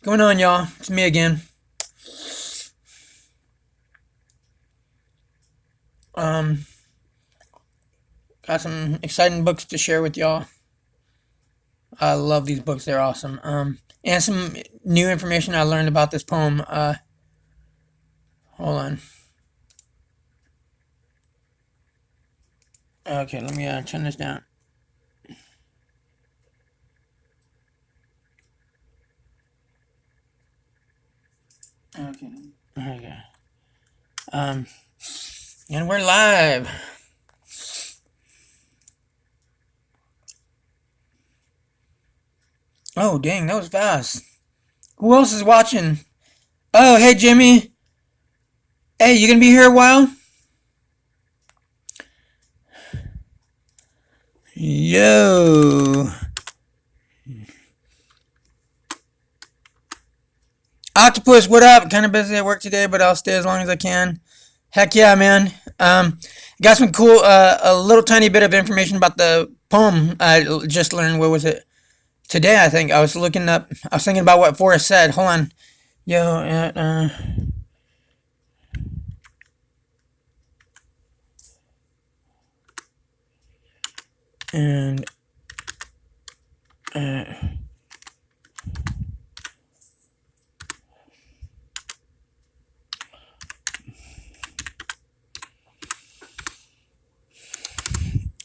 Going on, y'all? It's me again. Um, got some exciting books to share with y'all. I love these books; they're awesome. And some new information I learned about this poem. Hold on. Okay, let me turn this down. Okay. Okay. Um, and we're live. Oh, dang, that was fast. Who else is watching? Oh, hey, Jimmy. Hey, you gonna be here a while? Yo. Octopus, what up? Kind of busy at work today, but I'll stay as long as I can. Heck yeah, man. Got some cool, a little tiny bit of information about the poem I just learned. What was it? Today, I think. I was thinking about what Forrest said. Hold on. Yo, and, uh,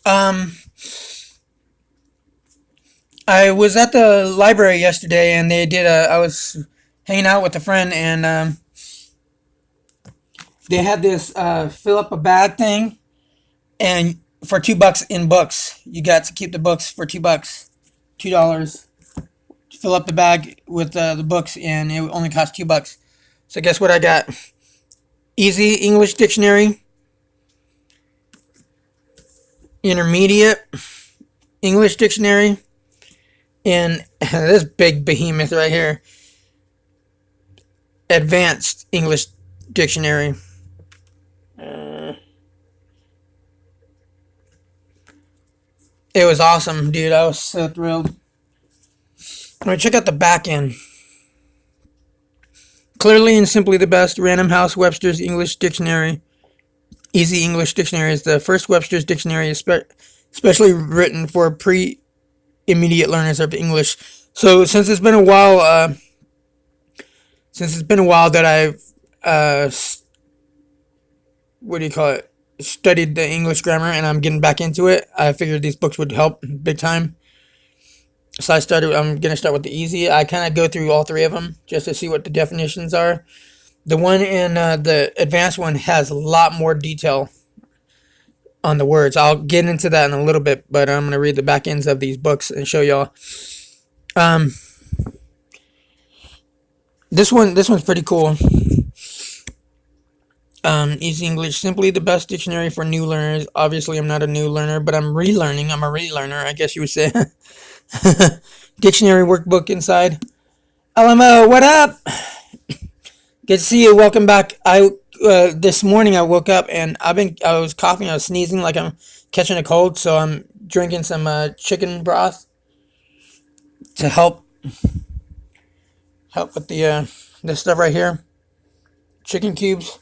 um, I was at the library yesterday and I was hanging out with a friend and, they had this, fill up a bag thing and for $2 in books. You got to keep the books for $2. $2. Fill up the bag with the books, and it only cost $2. So guess what I got? Easy English Dictionary, Intermediate English Dictionary, and this big behemoth right here, Advanced English Dictionary. It was awesome, dude. I was so thrilled. All right, check out the back end. Clearly and simply the best. Random House Webster's English Dictionary. Easy English Dictionary is the first Webster's dictionary, especially written for pre-immediate learners of English. So since it's been a while that I've what do you call it? Studied the English grammar, and I'm getting back into it. I figured these books would help big time. So I'm gonna start with the easy. I kind of go through all three of them just to see what the definitions are. The one in the advanced one has a lot more detail on the words. I'll get into that in a little bit, but I'm gonna read the back ends of these books and show y'all. Um, this one's pretty cool. Easy English, simply the best dictionary for new learners. Obviously, I'm not a new learner, but I'm relearning. I'm a relearner, I guess you would say. Dictionary workbook inside. LMO, what up? Good to see you. Welcome back. I This morning I woke up and I was coughing. I was sneezing like I'm catching a cold. So I'm drinking some chicken broth to help with the this stuff right here. Chicken cubes.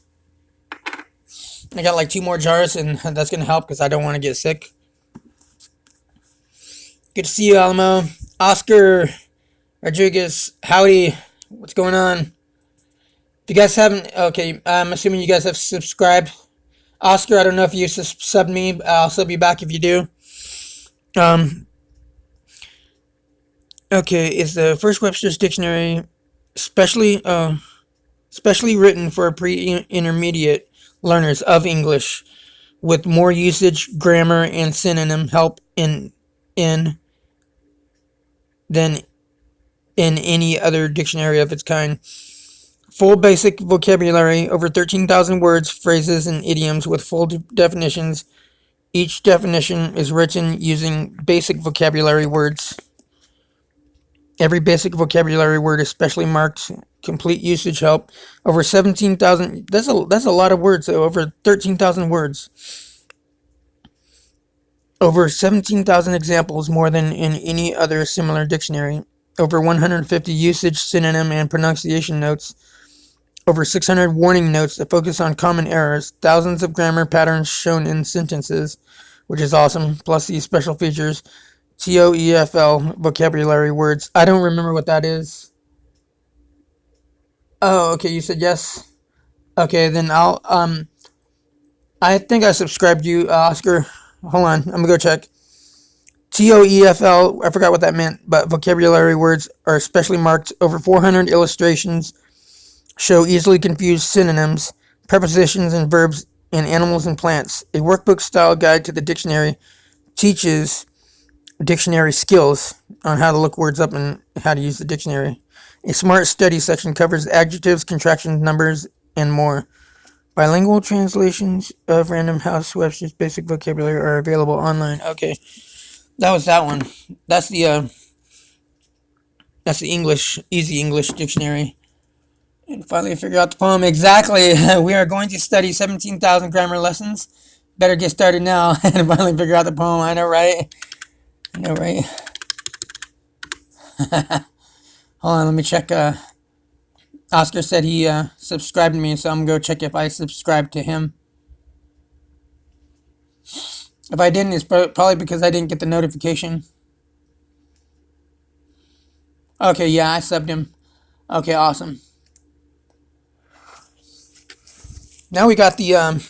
I got like two more jars, and that's gonna help because I don't want to get sick. Good to see you, Alamo. Oscar Rodriguez, howdy. What's going on? If you guys haven't, okay, I'm assuming you guys have subscribed. Oscar, I don't know if you subbed me. I'll sub you back if you do. Um, okay, it's the first Webster's dictionary, specially specially written for pre-intermediate learners of English, with more usage, grammar, and synonym help in than in any other dictionary of its kind. Full basic vocabulary, over 13,000 words, phrases, and idioms with full definitions. Each definition is written using basic vocabulary words. Every basic vocabulary word is specially marked. Complete usage help. Over 17,000. That's a lot of words. So over 13,000 words. Over 17,000 examples, more than in any other similar dictionary. over 150 usage, synonym, and pronunciation notes, over 600 warning notes that focus on common errors, thousands of grammar patterns shown in sentences, which is awesome, plus these special features, TOEFL vocabulary words. I don't remember what that is. Oh, okay, you said yes. Okay, then I think I subscribed to you, Oscar. Hold on, I'm gonna go check. TOEFL, I forgot what that meant, but vocabulary words are specially marked. Over 400 illustrations show easily confused synonyms, prepositions, and verbs in animals and plants. A workbook style guide to the dictionary teaches dictionary skills on how to look words up and how to use the dictionary. A smart study section covers adjectives, contractions, numbers, and more. Bilingual translations of Random House Webster's basic vocabulary are available online. Okay, that was that one. That's the English easy English dictionary. And finally, figure out the poem. Exactly. We are going to study 17,000 grammar lessons. Better get started now and finally figure out the poem. I know, right? I know, right? Hold on, let me check. Oscar said he subscribed to me, so I'm going to go check if I subscribed to him. If I didn't, it's probably because I didn't get the notification. Okay, yeah, I subbed him. Okay, awesome. Now we got the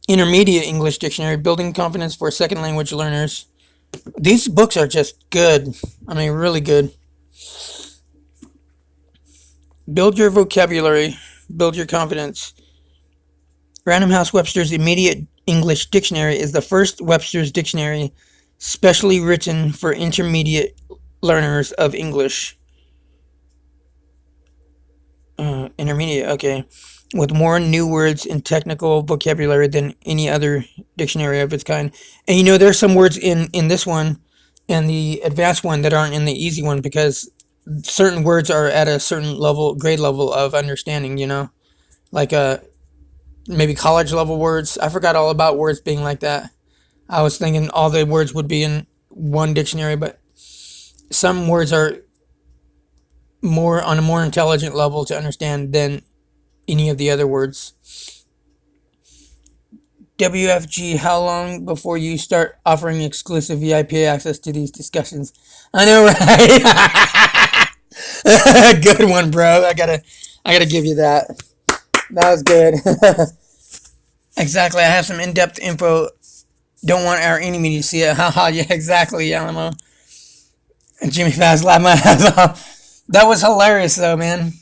Intermediate English Dictionary, Building Confidence for Second Language Learners. These books are just good. I mean, really good. Build your vocabulary. Build your confidence. Random House Webster's Immediate English Dictionary is the first Webster's Dictionary specially written for intermediate learners of English. Intermediate, okay. With more new words and technical vocabulary than any other dictionary of its kind. And you know, there's some words in this one and the advanced one that aren't in the easy one because certain words are at a certain level, grade level of understanding, you know? Like maybe college level words. I forgot all about words being like that. I was thinking all the words would be in one dictionary, but some words are more on a more intelligent level to understand than any of the other words. WFG, how long before you start offering exclusive VIP access to these discussions? I know, right? Good one, bro. I gotta give you that. That was good. Exactly. I have some in-depth info. Don't want our enemy to see it. Haha. Yeah, exactly, Alamo. And Jimmy Fast laughed my ass off. That was hilarious, though, man.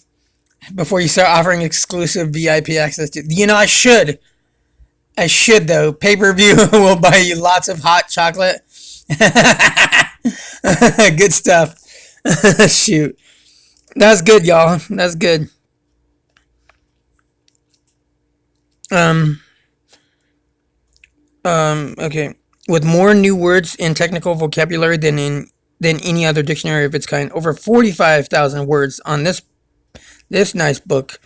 Before you start offering exclusive VIP access to, you know, I should, though. Pay-per-view will buy you lots of hot chocolate. Good stuff. Shoot. That was good, y'all. That's good. Okay. With more new words and technical vocabulary than any other dictionary of its kind, over 45,000 words on this nice book.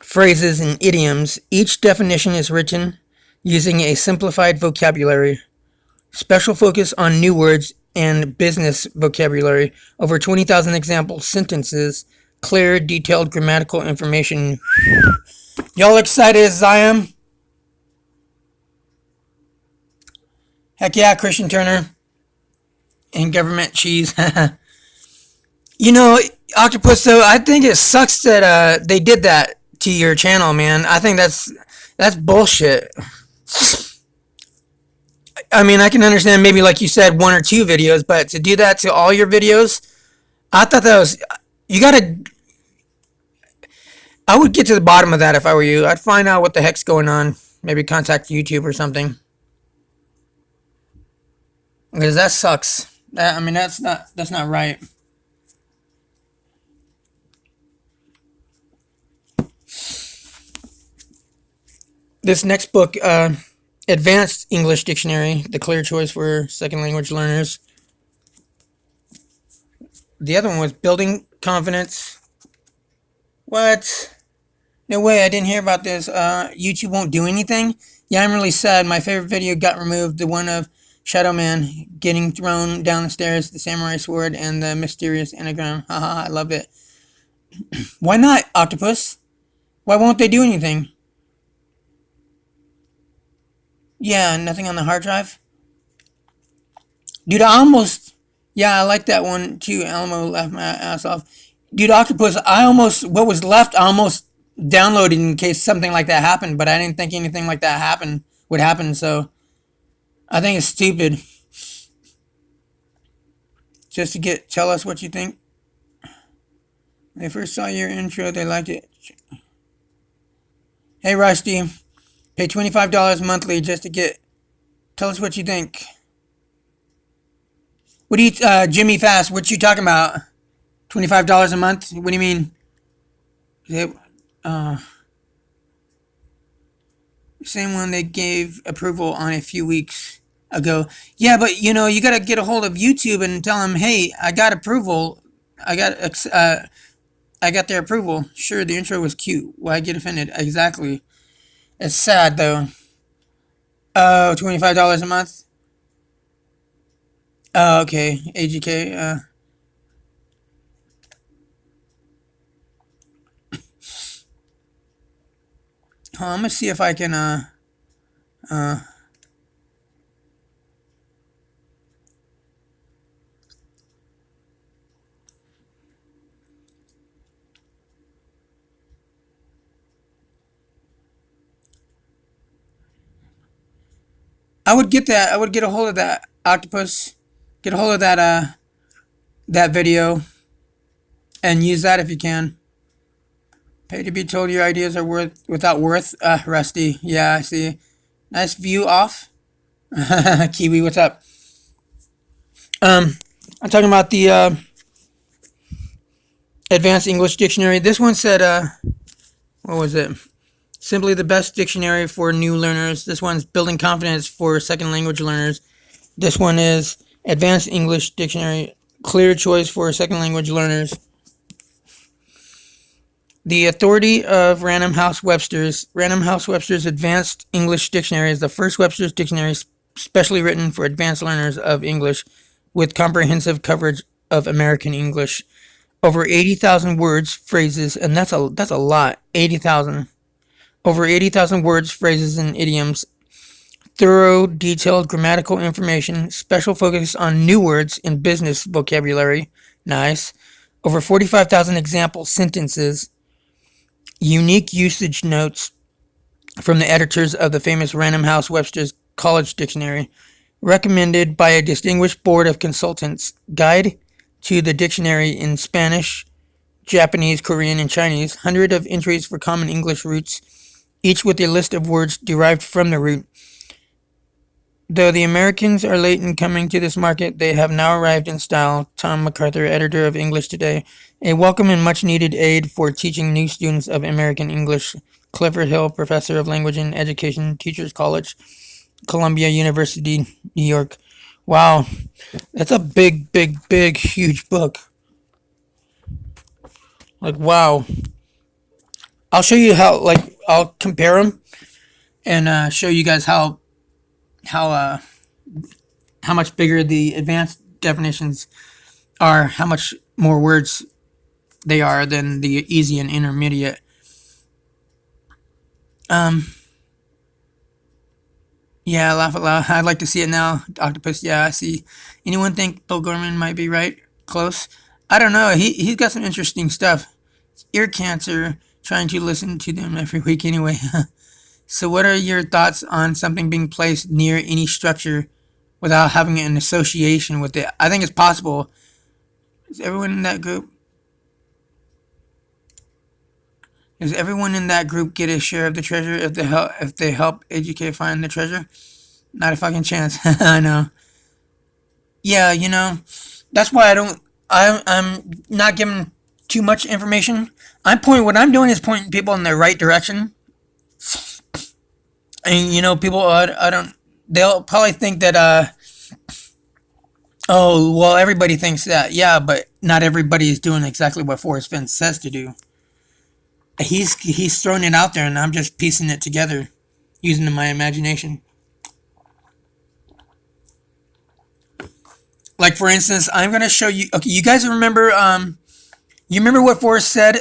Phrases and idioms. Each definition is written using a simplified vocabulary. Special focus on new words and business vocabulary. Over 20,000 example sentences. Clear, detailed grammatical information. Y'all excited as I am? Heck yeah, Christian Turner. And government cheese. You know, Octopus, though, I think it sucks that they did that to your channel, man. I think that's bullshit. I mean, I can understand maybe, like you said, one or two videos, but to do that to all your videos, I thought that was... You gotta... I would get to the bottom of that if I were you. I'd find out what the heck's going on. Maybe contact YouTube or something. Because that sucks. I mean, that's not right. This next book, Advanced English Dictionary, the clear choice for second language learners. The other one was Building Confidence. What? No way, I didn't hear about this. YouTube won't do anything? Yeah, I'm really sad. My favorite video got removed. The one of Shadow Man getting thrown down the stairs, the samurai sword, and the mysterious anagram. Haha, I love it. Why not, Octopus? Why won't they do anything? Yeah, nothing on the hard drive. Dude, I almost. Yeah, I like that one too. Alamo laughed my ass off. Dude, Octopus, I almost. What was left, I almost downloaded in case something like that happened, but I didn't think anything like that would happen, so I think it's stupid. Just to tell us what you think. When they first saw your intro, they liked it. Hey, Rusty, pay $25 monthly just to tell us what you think. What do you, Jimmy Fast, what you talking about? $25 a month? What do you mean? Uh, Same one they gave approval on a few weeks ago. Yeah, but you gotta get a hold of YouTube and tell them, hey, I got approval. I got I got their approval. Sure, the intro was cute. Why get offended? Exactly. It's sad though. Oh, $25 a month. Oh, okay. AGK. I'm gonna see if I can. Uh, I would get that. I would get a hold of that octopus. Get a hold of that video and use that if you can. Pay to be told your ideas are without worth. Rusty. Yeah, I see. Nice view off. Kiwi, what's up? Um, I'm talking about the Advanced English Dictionary. This one said, what was it? Simply the best dictionary for new learners. This one's building confidence for second language learners. This one is Advanced English Dictionary, clear choice for second language learners. The authority of Random House Webster's Advanced English Dictionary is the first Webster's dictionary specially written for advanced learners of English with comprehensive coverage of American English. Over 80,000 words, phrases, and that's a lot. 80,000. Over 80,000 words, phrases, and idioms. Thorough, detailed grammatical information. Special focus on new words in business vocabulary. Nice. Over 45,000 example sentences. Unique usage notes from the editors of the famous Random House Webster's College Dictionary. Recommended by a distinguished board of consultants. Guide to the dictionary in Spanish, Japanese, Korean, and Chinese. 100 of entries for common English roots, each with a list of words derived from the root. Though the Americans are late in coming to this market, they have now arrived in style. Tom MacArthur, editor of English Today. A welcome and much needed aid for teaching new students of American English. Clifford Hill, professor of language and education, Teachers College, Columbia University, New York. Wow, that's a big, huge book. Like, wow. I'll show you how, I'll compare them and show you guys how much bigger the advanced definitions are, how much more words they are than the easy and intermediate. Yeah, laugh out loud. I'd like to see it now. Octopus, yeah, I see. Anyone think Bill Gorman might be right? Close? I don't know. He's got some interesting stuff. Ear cancer, trying to listen to them every week anyway. So what are your thoughts on something being placed near any structure without having an association with it? I think it's possible. Is everyone in that group? Does everyone in that group get a share of the treasure if they help educate find the treasure? Not a fucking chance. I know. Yeah, that's why I'm not giving too much information. What I'm doing is pointing people in the right direction. And people, I don't. They'll probably think that oh, well, everybody thinks that. Yeah, but not everybody is doing exactly what Forrest Fenn says to do. He's throwing it out there, and I'm just piecing it together using my imagination. Like for instance, I'm gonna show you. Okay, you guys remember? You remember what Forrest said?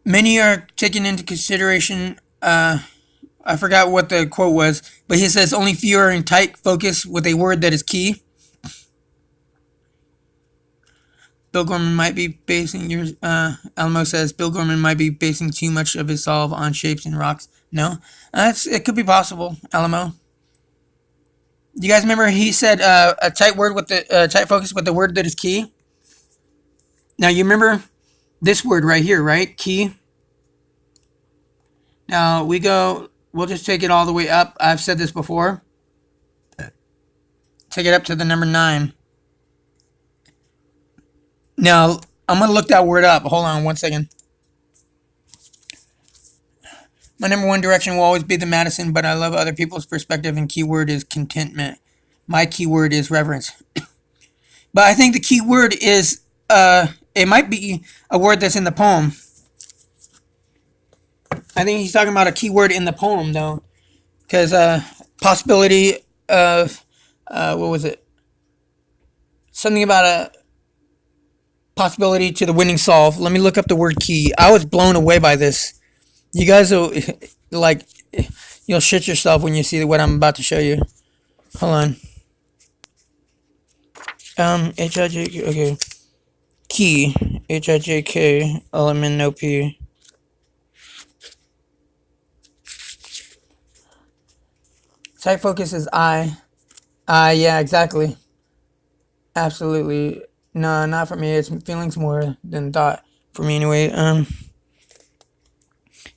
Many are taken into consideration. I forgot what the quote was, but he says only few are in tight focus with a word that is key. Bill Gorman might be basing your. Alamo says Bill Gorman might be basing too much of his solve on shapes and rocks. No, it could be possible. Alamo. You guys remember he said a tight word with the tight focus with the word that is key. Now you remember this word right here, right? Key. Now we go. We'll just take it all the way up. I've said this before. Take it up to the number 9. Now I'm gonna look that word up. Hold on 1 second. My number one direction will always be the Madison, but I love other people's perspective, and keyword is contentment. My keyword is reverence. But I think the key word is, it might be a word that's in the poem. I think he's talking about a key word in the poem, though. Because, possibility of, what was it? Something about a possibility to the winning solve. Let me look up the word key. I was blown away by this. You guys will, like, you'll shit yourself when you see what I'm about to show you. Hold on. H-I-J-K, okay. Key, H-I-J-K, element, no P. Tight focus is I. Yeah, exactly. Absolutely. No, not for me. It's feelings more than thought. For me, anyway.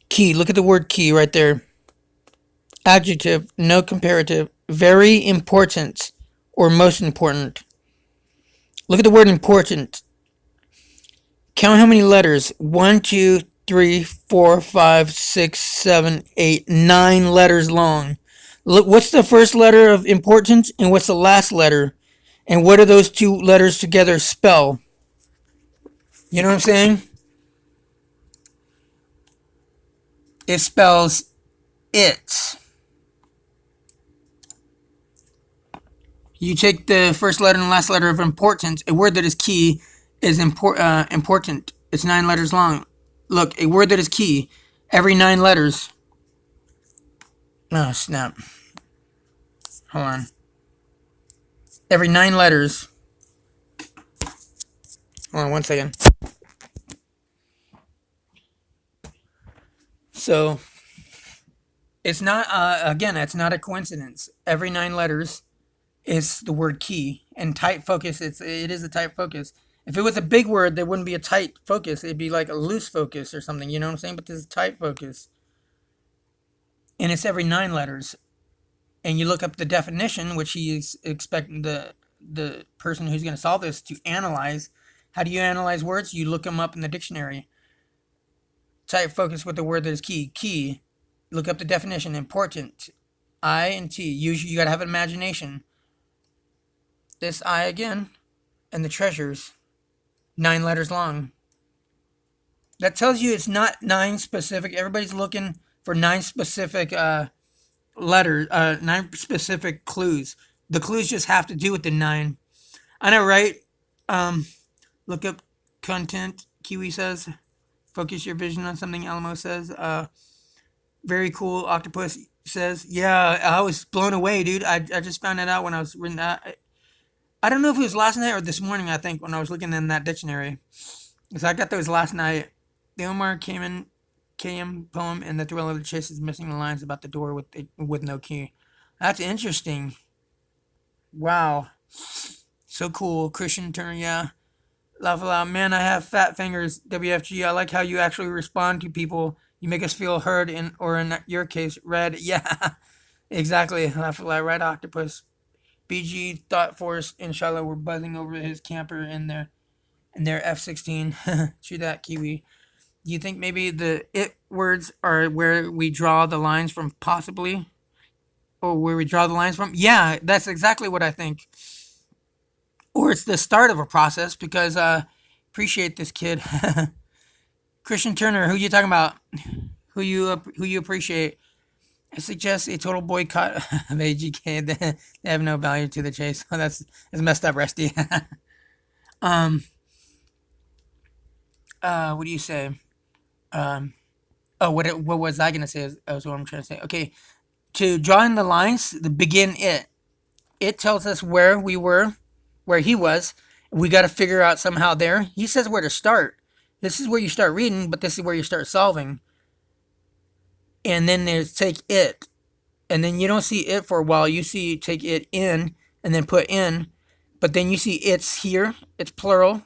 Key. Look at the word key right there. Adjective, no comparative. Very important or most important. Look at the word important. Count how many letters. 1, 2, 3, 4, 5, 6, 7, 8, 9 letters long. Look, what's the first letter of importance and what's the last letter? And what do those two letters together spell? You know what I'm saying? It spells it. You take the first letter and last letter of importance. A word that is key is important. It's 9 letters long. Look, a word that is key. Every 9 letters. Oh, snap. Hold on. Every 9 letters. Hold on 1 second. So, it's not, again, it's not a coincidence. Every 9 letters is the word key. And tight focus, it is a tight focus. If it was a big word, there wouldn't be a tight focus. It'd be like a loose focus or something, you know what I'm saying? But this is tight focus. And it's every 9 letters. And you look up the definition, which he is expecting the person who's going to solve this to analyze. How do you analyze words? You look them up in the dictionary. Tight focus with the word that is key. Key. Look up the definition. Important. I and T. You got to have an imagination. This I again. And the treasures. 9 letters long. That tells you it's not 9 specific. Everybody's looking for 9 specific letters, 9 specific clues. The clues just have to do with the 9. I know, right? Look up content. Kiwi says, focus your vision on something. Alamo says, very cool. Octopus says, yeah, I was blown away, dude. I just found it out when I was reading that. I don't know if it was last night or this morning, I think, when I was looking in that dictionary. Because I got those last night. The Omar KM poem and the thrill of the chase is missing the lines about the door with no key. That's interesting. Wow. So cool. Christian Turner, yeah. Laugh aloud. Man, I have fat fingers. WFG. I like how you actually respond to people. You make us feel heard, or in your case, read. Yeah, exactly. Laugh aloud. Right, Octopus. BG thought Forrest inshallah were buzzing over his camper in their F-16. True that, Kiwi. Do you think maybe the it words are where we draw the lines from, possibly? Or where we draw the lines from? Yeah, that's exactly what I think. Or it's the start of a process, because appreciate this kid. Christian Turner, who you talking about? Who you appreciate? I suggest a total boycott of AGK. They have no value to the chase. Oh, that's messed up, Rusty. um. What do you say? Um. Oh, what was I gonna say? Is what I'm trying to say. Okay, to draw in the lines, the begin it. It tells us where we were, where he was. We got to figure out somehow there. He says where to start. This is where you start reading, but this is where you start solving. And then there's take it. And then you don't see it for a while. You see take it in and then put in. But then you see it's here. It's plural.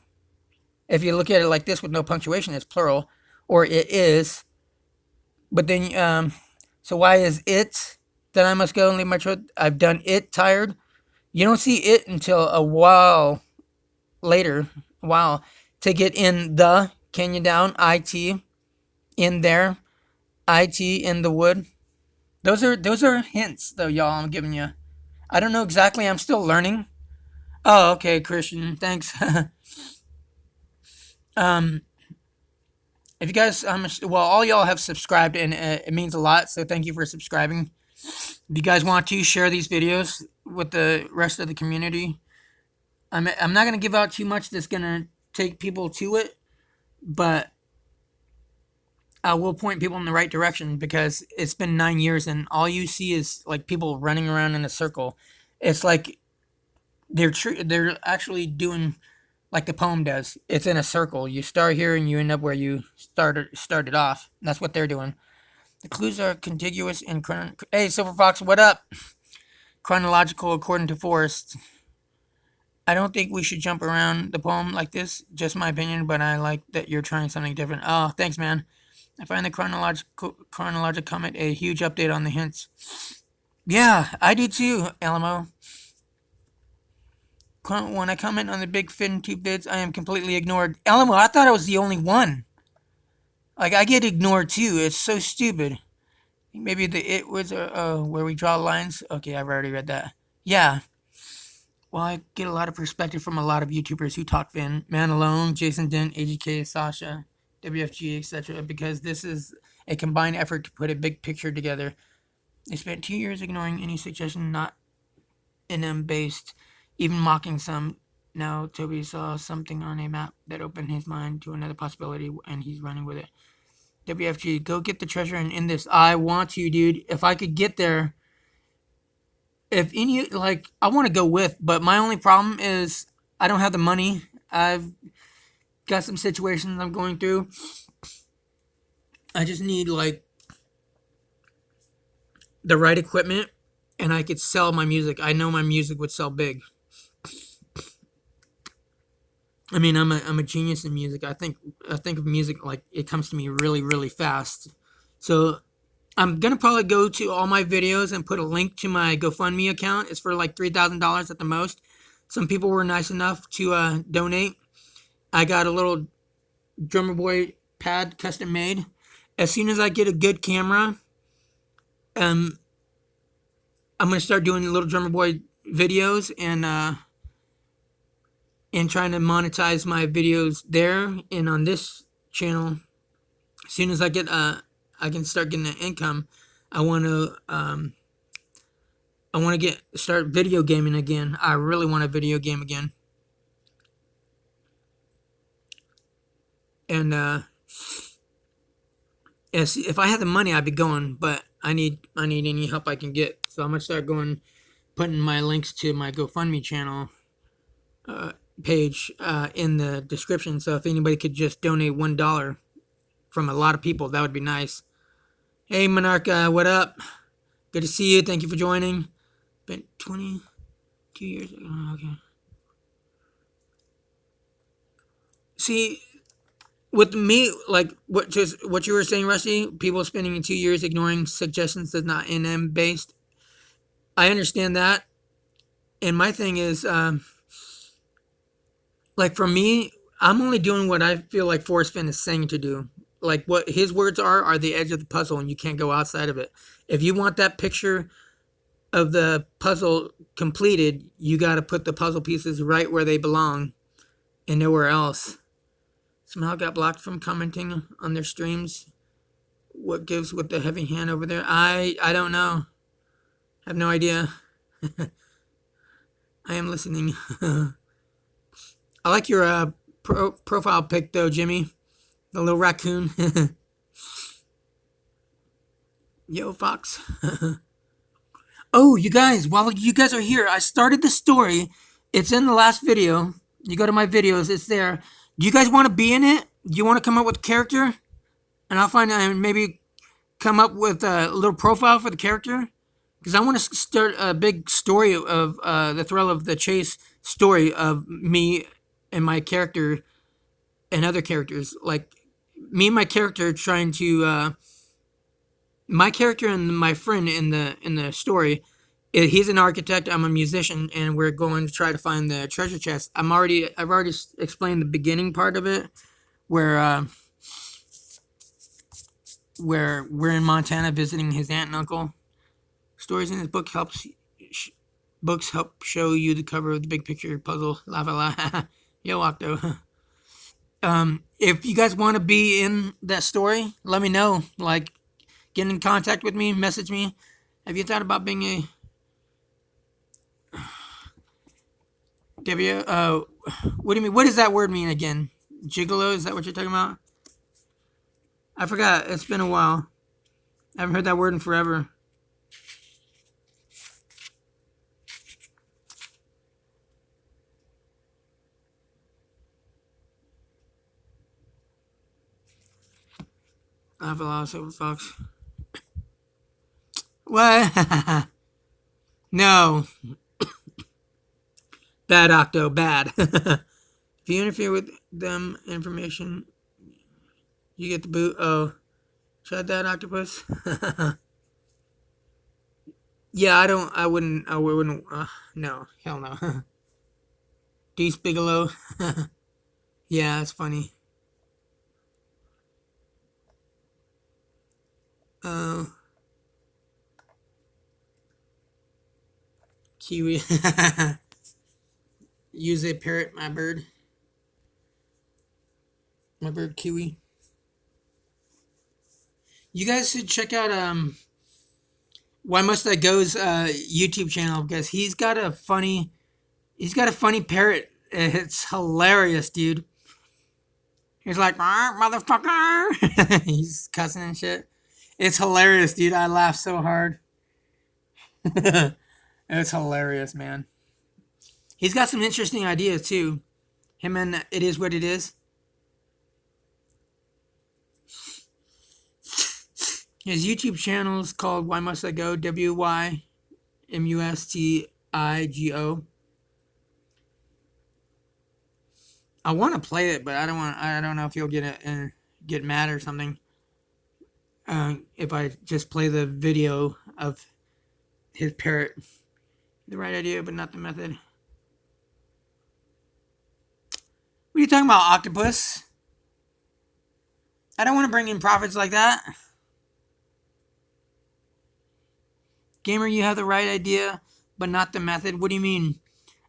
If you look at it like this with no punctuation, it's plural. Or it is. But then, so why is it that I must go and leave my throat? I've done it tired. You don't see it until a while later. Wow. To get in the, can you down, IT, in there, IT, in the wood. Those are hints, though, y'all, I'm giving you. I don't know exactly. I'm still learning. Oh, okay, Christian. Thanks. um, if you guys, well, all y'all have subscribed, and it means a lot. So thank you for subscribing. If you guys want to share these videos with the rest of the community, I'm not gonna give out too much that's gonna take people to it, but I will point people in the right direction because it's been 9 years and all you see is like people running around in a circle. It's like they're actually doing like the poem does. It's in a circle. You start here and you end up where you started off. That's what they're doing. The clues are contiguous and hey, Silver Fox, what up? Chronological according to Forrest. I don't think we should jump around the poem like this. Just my opinion, but I like that you're trying something different. Oh, thanks, man. I find the chronological comment a huge update on the hints. Yeah, I do too, Alamo. When I comment on the big Fin Tube vids, I am completely ignored. Alamo, I thought I was the only one. Like, I get ignored too. It's so stupid. Maybe the it was where we draw lines. Okay, I've already read that. Yeah. Well, I get a lot of perspective from a lot of YouTubers who talk Fin. Man Alone, Jason Dent, AGK, Sasha, WFG, etc. Because this is a combined effort to put a big picture together. They spent 2 years ignoring any suggestion not NM based, even mocking some. Now Toby saw something on a map that opened his mind to another possibility, and he's running with it. WFG, go get the treasure and end this. I want to, dude. If I could get there, if any, like, I want to go with, but my only problem is I don't have the money. I've got some situations I'm going through. I just need, like, the right equipment, and I could sell my music. I know my music would sell big. I mean, I'm a genius in music. I think of music like it comes to me really, really fast. So I'm gonna probably go to all my videos and put a link to my GoFundMe account. It's for like $3,000 at the most. Some people were nice enough to donate. I got a little drummer boy pad custom made. As soon as I get a good camera, I'm gonna start doing little drummer boy videos and trying to monetize my videos there and on this channel. As soon as I get I can start getting an income. I want to start video gaming again. I really want a video game again. And if I had the money, I'd be going, but I need any help I can get. So I'm gonna start putting my links to my GoFundMe channel page in the description. So if anybody could just donate $1 from a lot of people, that would be nice. Hey Monarcha, what up? Good to see you. Thank you for joining. Been 22 years ago. Okay. See, with me, like what you were saying, Rusty, people spending 2 years ignoring suggestions that's not NM based. I understand that. And my thing is, like for me, I'm only doing what I feel like Forrest Fenn is saying to do. Like what his words are the edge of the puzzle, and you can't go outside of it. If you want that picture of the puzzle completed, you got to put the puzzle pieces right where they belong and nowhere else. Somehow got blocked from commenting on their streams. What gives with the heavy hand over there? I don't know. I have no idea. I am listening. I like your profile pic though, Jimmy. The little raccoon. Yo, Fox. Oh, you guys, while you guys are here, I started the story. It's in the last video. You go to my videos, it's there. Do you guys want to be in it? Do you want to come up with a character? And I'll find out and maybe come up with a little profile for the character. Because I want to start a big story of the Thrill of the Chase story of me and my character and other characters. Like me and my character trying to my character and my friend in the story, he's an architect, I'm a musician, and we're going to try to find the treasure chest. I've already explained the beginning part of it, where we're in Montana visiting his aunt and uncle. Stories in his book books help show you the cover of the big picture puzzle. Lava la. Yo, Octo. If you guys want to be in that story, let me know. Like, get in contact with me, message me. Have you thought about being a what do you mean? What does that word mean again? Gigolo? Is that what you're talking about? I forgot. It's been a while. I haven't heard that word in forever. I have a lot of Silver Fox. What? No. Bad, Octo. Bad. If you interfere with them information, you get the boot. Oh. Tried that, Octopus? Yeah, I wouldn't, no. Hell no. Deuce Bigelow. Yeah, it's funny. Oh. Kiwi. Use a parrot, my bird. My bird, Kiwi. You guys should check out Why Must I Go's YouTube channel because he's got a funny parrot. It's hilarious, dude. He's like, motherfucker. He's cussing and shit. It's hilarious, dude. I laugh so hard. It's hilarious, man. He's got some interesting ideas too. Him and It Is What It Is. His YouTube channel is called Why Must I Go? WYMUSTIGO. I want to play it, but I don't know if he'll get mad or something. If I just play the video of his parrot. The right idea, but not the method. What are you talking about, Octopus? I don't want to bring in profits like that. Gamer, you have the right idea, but not the method. What do you mean?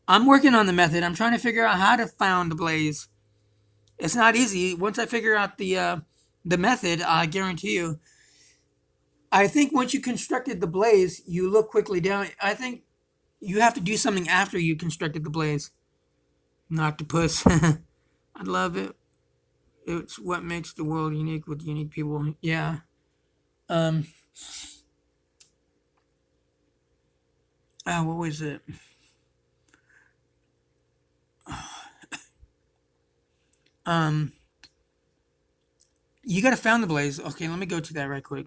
I'm working on the method. I'm trying to figure out how to found the blaze. It's not easy. Once I figure out the method, I guarantee you. I think once you constructed the blaze, you look quickly down. I think you have to do something after you constructed the blaze. An octopus. I love it. It's what makes the world unique with unique people. Yeah. What was it? You gotta found the blaze. Okay, let me go to that right quick.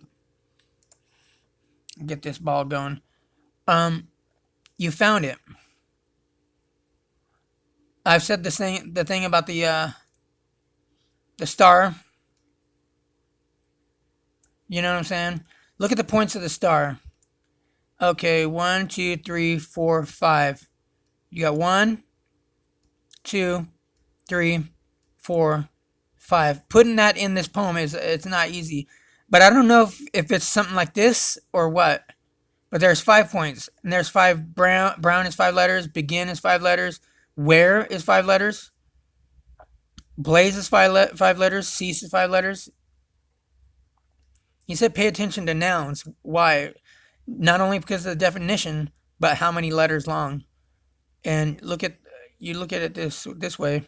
Get this ball going. You found it. I've said the thing about the star. You know what I'm saying? Look at the points of the star. Okay, 1, 2, 3, 4, 5. You got 1, 2, 3, 4, 5. Putting that in this poem it's not easy. But I don't know if it's something like this or what. But there's 5 points. And there's 5 brown is 5 letters, begin is 5 letters, where is 5 letters, blaze is 5 letters, cease is 5 letters. He said pay attention to nouns. Why? Not only because of the definition, but how many letters long. And look at it this way.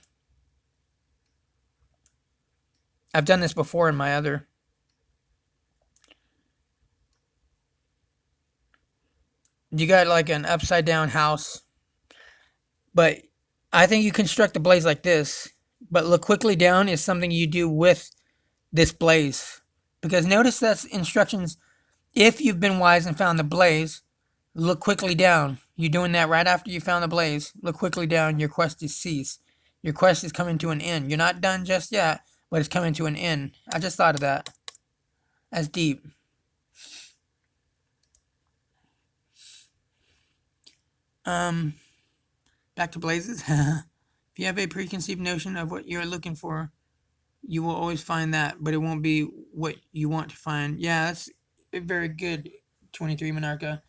I've done this before in my other. You got like an upside down house, but I think you construct the blaze like this. But look quickly down is something you do with this blaze. Because notice that's instructions. If you've been wise and found the blaze, look quickly down. You're doing that right after you found the blaze. Look quickly down. Your quest is ceased. Your quest is coming to an end. You're not done just yet, but it's coming to an end. I just thought of that. That's deep. Um, Back to blazes. If you have a preconceived notion of what you're looking for, you will always find that, but it won't be what you want to find. Yeah, that's very good. 23 Monarcha.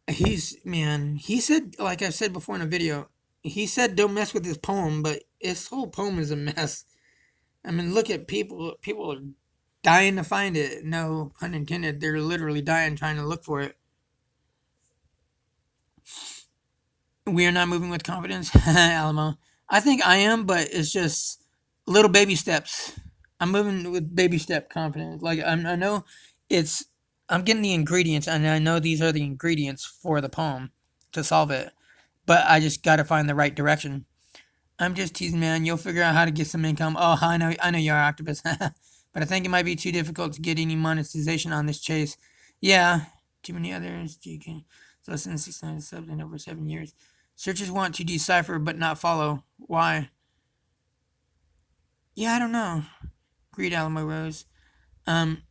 He said, like I said before in a video, he said don't mess with his poem, but his whole poem is a mess. I mean, look at people are dying to find it. No pun intended. They're literally dying trying to look for it. We are not moving with confidence, Alamo. I think I am, but it's just little baby steps. I'm moving with baby step confidence. Like I know it's I'm getting the ingredients, and I know these are the ingredients for the poem to solve it. But I just got to find the right direction. I'm just teasing, man. You'll figure out how to get some income. Oh, I know you're Octopus, but I think it might be too difficult to get any monetization on this chase. Yeah, too many others. GK. So less than 600 subs in over 7 years. Searchers want to decipher but not follow. Why? Yeah, I don't know. Greed Alamo Rose. Um,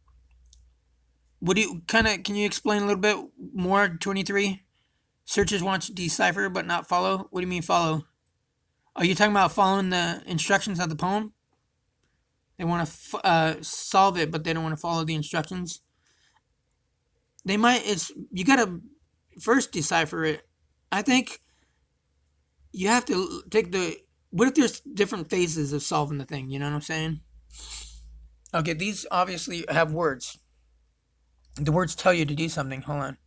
what do you kind of? Can you explain a little bit more? 23. Searchers want to decipher but not follow. What do you mean follow? Are you talking about following the instructions of the poem? They want to solve it, but they don't want to follow the instructions. They might. It's you gotta first decipher it. I think you have to take the. What if there's different phases of solving the thing? You know what I'm saying? Okay, these obviously have words. The words tell you to do something. Hold on.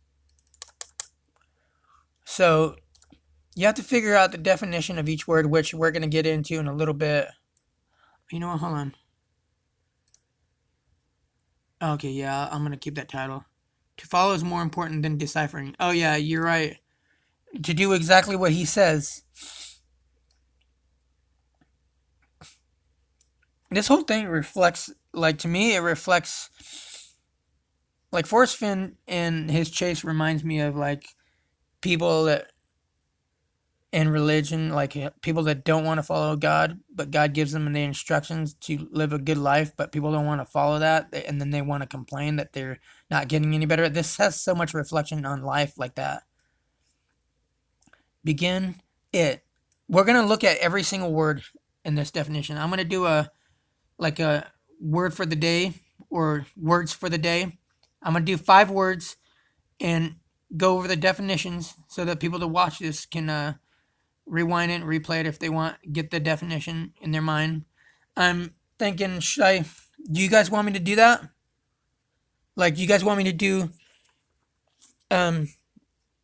So you have to figure out the definition of each word, which we're gonna get into in a little bit. You know what? Hold on. Okay, yeah, I'm gonna keep that title. To follow is more important than deciphering. Oh yeah, you're right. To do exactly what he says. This whole thing reflects, like to me, it reflects like Forrest Fenn in his chase reminds me of like people that in religion, like people that don't want to follow God, but God gives them the instructions to live a good life, but people don't want to follow that, and then they want to complain that they're not getting any better. This has so much reflection on life like that. Begin it. We're gonna look at every single word in this definition. I'm gonna do a word for the day or words for the day. I'm gonna do 5 words and go over the definitions so that people that watch this can rewind it and replay it if they want, get the definition in their mind. I'm thinking, do you guys want me to do that? Like, you guys want me to do um,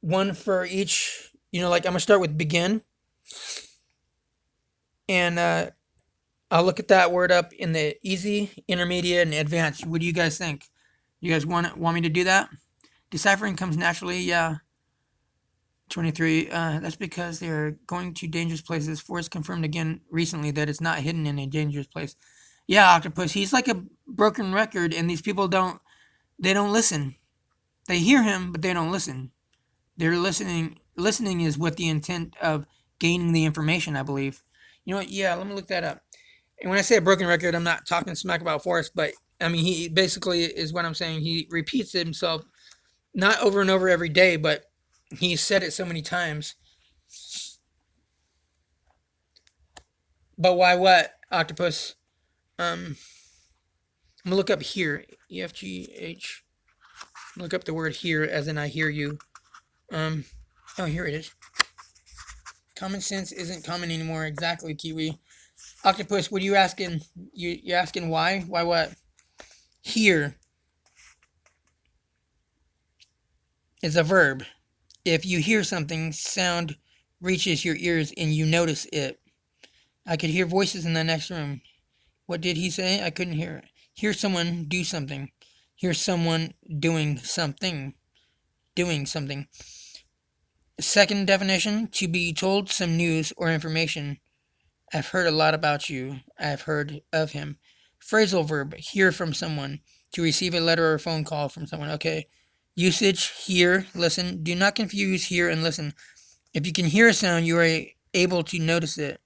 one for each? Like I'm gonna start with begin, and I'll look at that word up in the easy, intermediate, and advanced. What do you guys think? You guys want me to do that? Deciphering comes naturally, yeah. 23. That's because they're going to dangerous places. Forrest confirmed again recently that it's not hidden in a dangerous place. Yeah, Octopus. He's like a broken record, and these people don't. They don't listen. They hear him, but they don't listen. They're listening. Listening is with the intent of gaining the information, I believe. You know what? Yeah, let me look that up. And when I say a broken record, I'm not talking smack about Forrest, but I mean he basically is what I'm saying. He repeats himself not over and over every day, but he said it so many times. But why what, Octopus? I'm gonna look up here. EFGH. Look up the word here as in I hear you. Um oh, here it is. Common sense isn't common anymore. Exactly, Kiwi. Octopus, what are you asking? You asking why? Why what? hear is a verb. If you hear something, sound reaches your ears and you notice it. I could hear voices in the next room. What did he say? I couldn't hear it. Hear someone do something. Hear someone doing something. Doing something. Second definition, to be told some news or information. I've heard a lot about you. I've heard of him. Phrasal verb, hear from someone. To receive a letter or a phone call from someone. Okay. Usage, hear, listen. Do not confuse hear and listen. If you can hear a sound, you are able to notice it.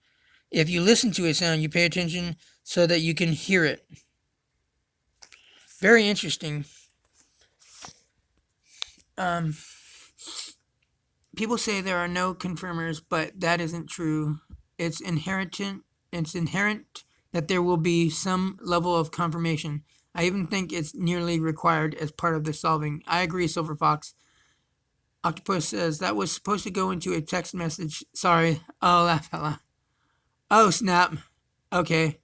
If you listen to a sound, you pay attention so that you can hear it. Very interesting. People say there are no confirmers, but that isn't true. It's inherent that there will be some level of confirmation. I even think it's nearly required as part of the solving. I agree, Silver Fox. Octopus says that was supposed to go into a text message. Sorry. Oh, laugh out loud. Oh, snap. Okay.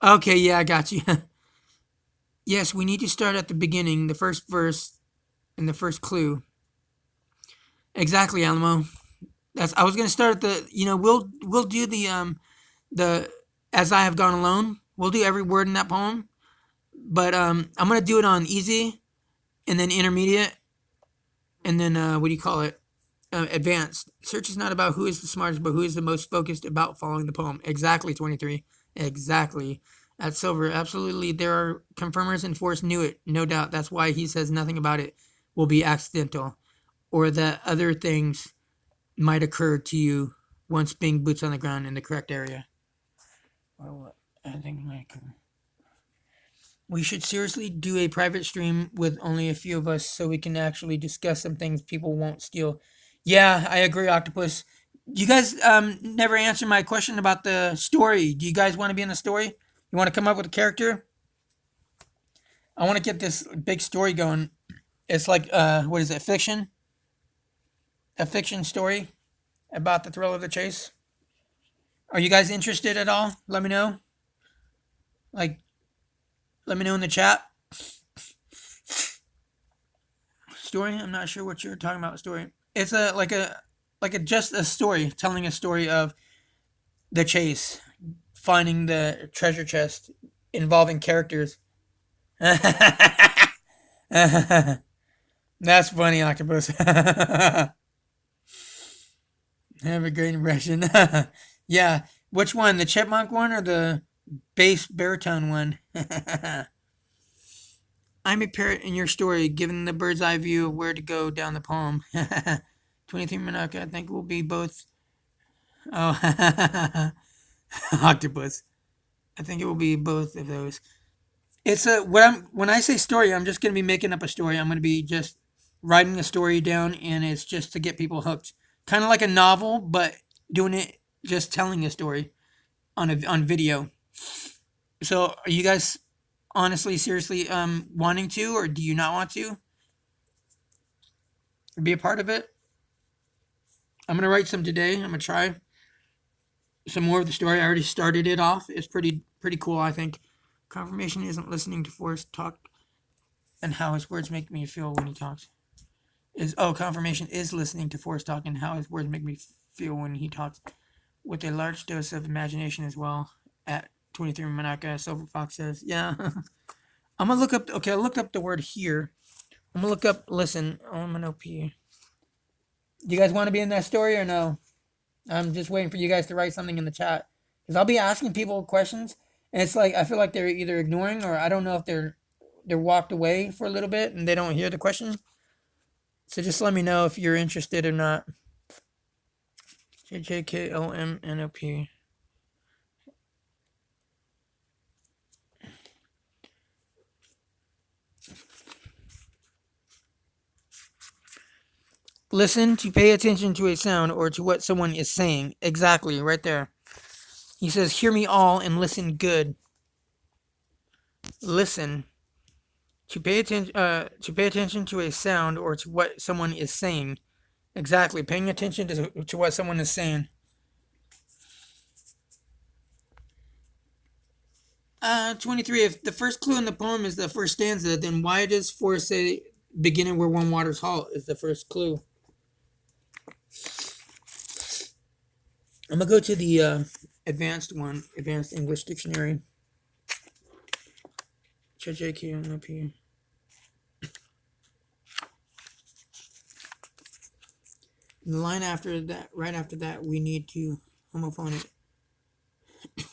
Okay, yeah, I got you. Yes, we need to start at the beginning, the first verse and the first clue. Exactly, Alamo. I was gonna start at we'll do the as I have gone alone. We'll do every word in that poem, but I'm gonna do it on easy, and then intermediate, and then what do you call it? Advanced. Search is not about who is the smartest, but who is the most focused about following the poem. Exactly, 23. Exactly. At Silver, absolutely. There are confirmers, and Forrest knew it, no doubt. That's why he says nothing about it will be accidental, or that other things might occur to you once being boots on the ground in the correct area. Or what I think might occur. We should seriously do a private stream with only a few of us so we can actually discuss some things people won't steal. Yeah, I agree, Octopus. You guys never answered my question about the story. Do you guys want to be in the story? You want to come up with a character? I want to get this big story going. It's like, what is it, fiction? A fiction story about the thrill of the chase? Are you guys interested at all? Let me know. Like, let me know in the chat. Story? I'm not sure what you're talking about. Story. It's just a story, telling a story of the chase, finding the treasure chest, involving characters. That's funny, Octopus. Have a great impression. Yeah. Which one? The chipmunk one or the bass baritone one? I'm a parrot in your story, given the bird's eye view of where to go down the poem. 23 Minaka, I think will be both. Oh, octopus. I think it will be both of those. It's a when I say story, I'm just gonna be making up a story. I'm gonna be just writing a story down, and it's just to get people hooked. Kind of like a novel, but doing it just telling a story on video. So, are you guys honestly, seriously, wanting to, or do you not want to be a part of it? I'm gonna write some today. I'm gonna try some more of the story. I already started it off. It's pretty cool, I think. Confirmation isn't listening to Forrest talk and how his words make me feel when he talks. Confirmation is listening to Forrest talk and how his words make me feel when he talks, with a large dose of imagination as well. At 23 Manaka, Silver Fox says, yeah. I'm gonna look up. Okay, I looked up the word here. I'm gonna look up listen. I'm an OP. Do you guys want to be in that story or no? I'm just waiting for you guys to write something in the chat because I'll be asking people questions, and it's like I feel like they're either ignoring or I don't know if they're walked away for a little bit and they don't hear the question. So just let me know if you're interested or not. JJKOMNOP. Listen to pay attention to a sound or to what someone is saying. Exactly, right there. He says, hear me all and listen good. Listen. To pay attention to a sound or to what someone is saying. Exactly, paying attention to what someone is saying. 23. If the first clue in the poem is the first stanza, then why does Forrest say beginning where one waters halt is the first clue? I'm gonna go to the advanced one, advanced English dictionary. JQ up here. The line after that, right after that, we need to homophone it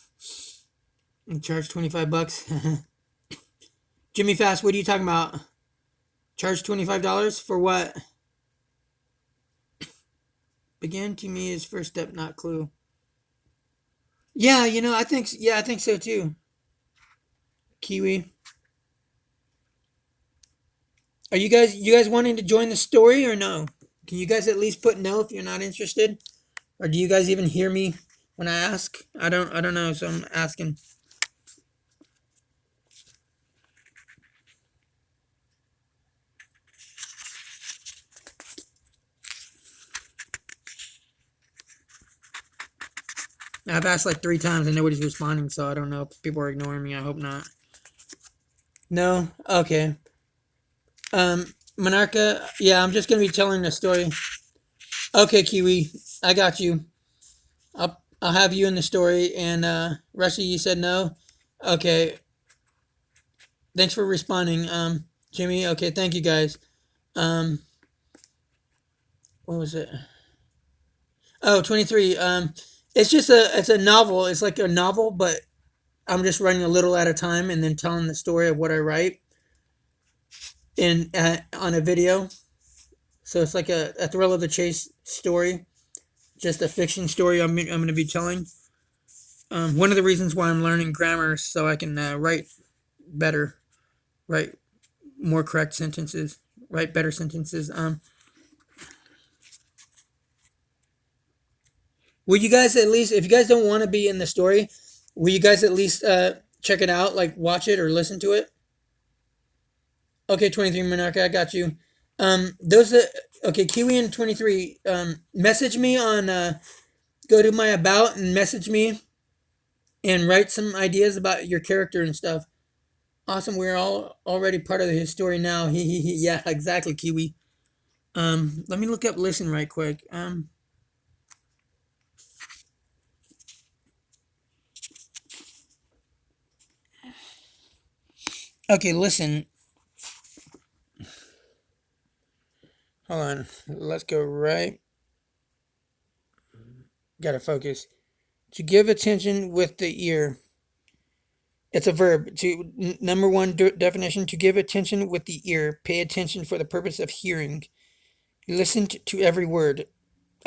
and charge $25. Jimmy Fast, what are you talking about? Charge $25 for what? Begin to me is first step, not clue. Yeah, I think so too. Kiwi. Are you guys wanting to join the story or no? Can you guys at least put no if you're not interested? Or do you guys even hear me when I ask? I don't know, so I'm asking. I've asked like 3 times and nobody's responding, so I don't know if people are ignoring me. I hope not. No? Okay. Monarcha, yeah, I'm just gonna be telling the story. Okay, Kiwi, I got you. I'll have you in the story, and Rusty, you said no. Okay, thanks for responding. Jimmy, okay, thank you guys. Um, what was it? Oh, 23. It's a novel. It's like a novel, but I'm just writing a little at a time and then telling the story of what I write in on a video. So it's like a thrill of the chase story, just a fiction story I'm going to be telling. One of the reasons why I'm learning grammar is so I can write better, write more correct sentences, write better sentences. Will you guys at least, if you guys don't want to be in the story, will you guys at least check it out, like watch it or listen to it? Okay, 23 Monarcha, I got you. Those that okay, Kiwi and 23. Message me on. Go to my about and message me, and write some ideas about your character and stuff. Awesome, we're all already part of his story now. Yeah, exactly, Kiwi. Let me look up listen right quick. Okay, listen. Hold on. Let's go right. Gotta focus. To give attention with the ear. It's a verb. Number one definition: to give attention with the ear. Pay attention for the purpose of hearing. Listen to every word.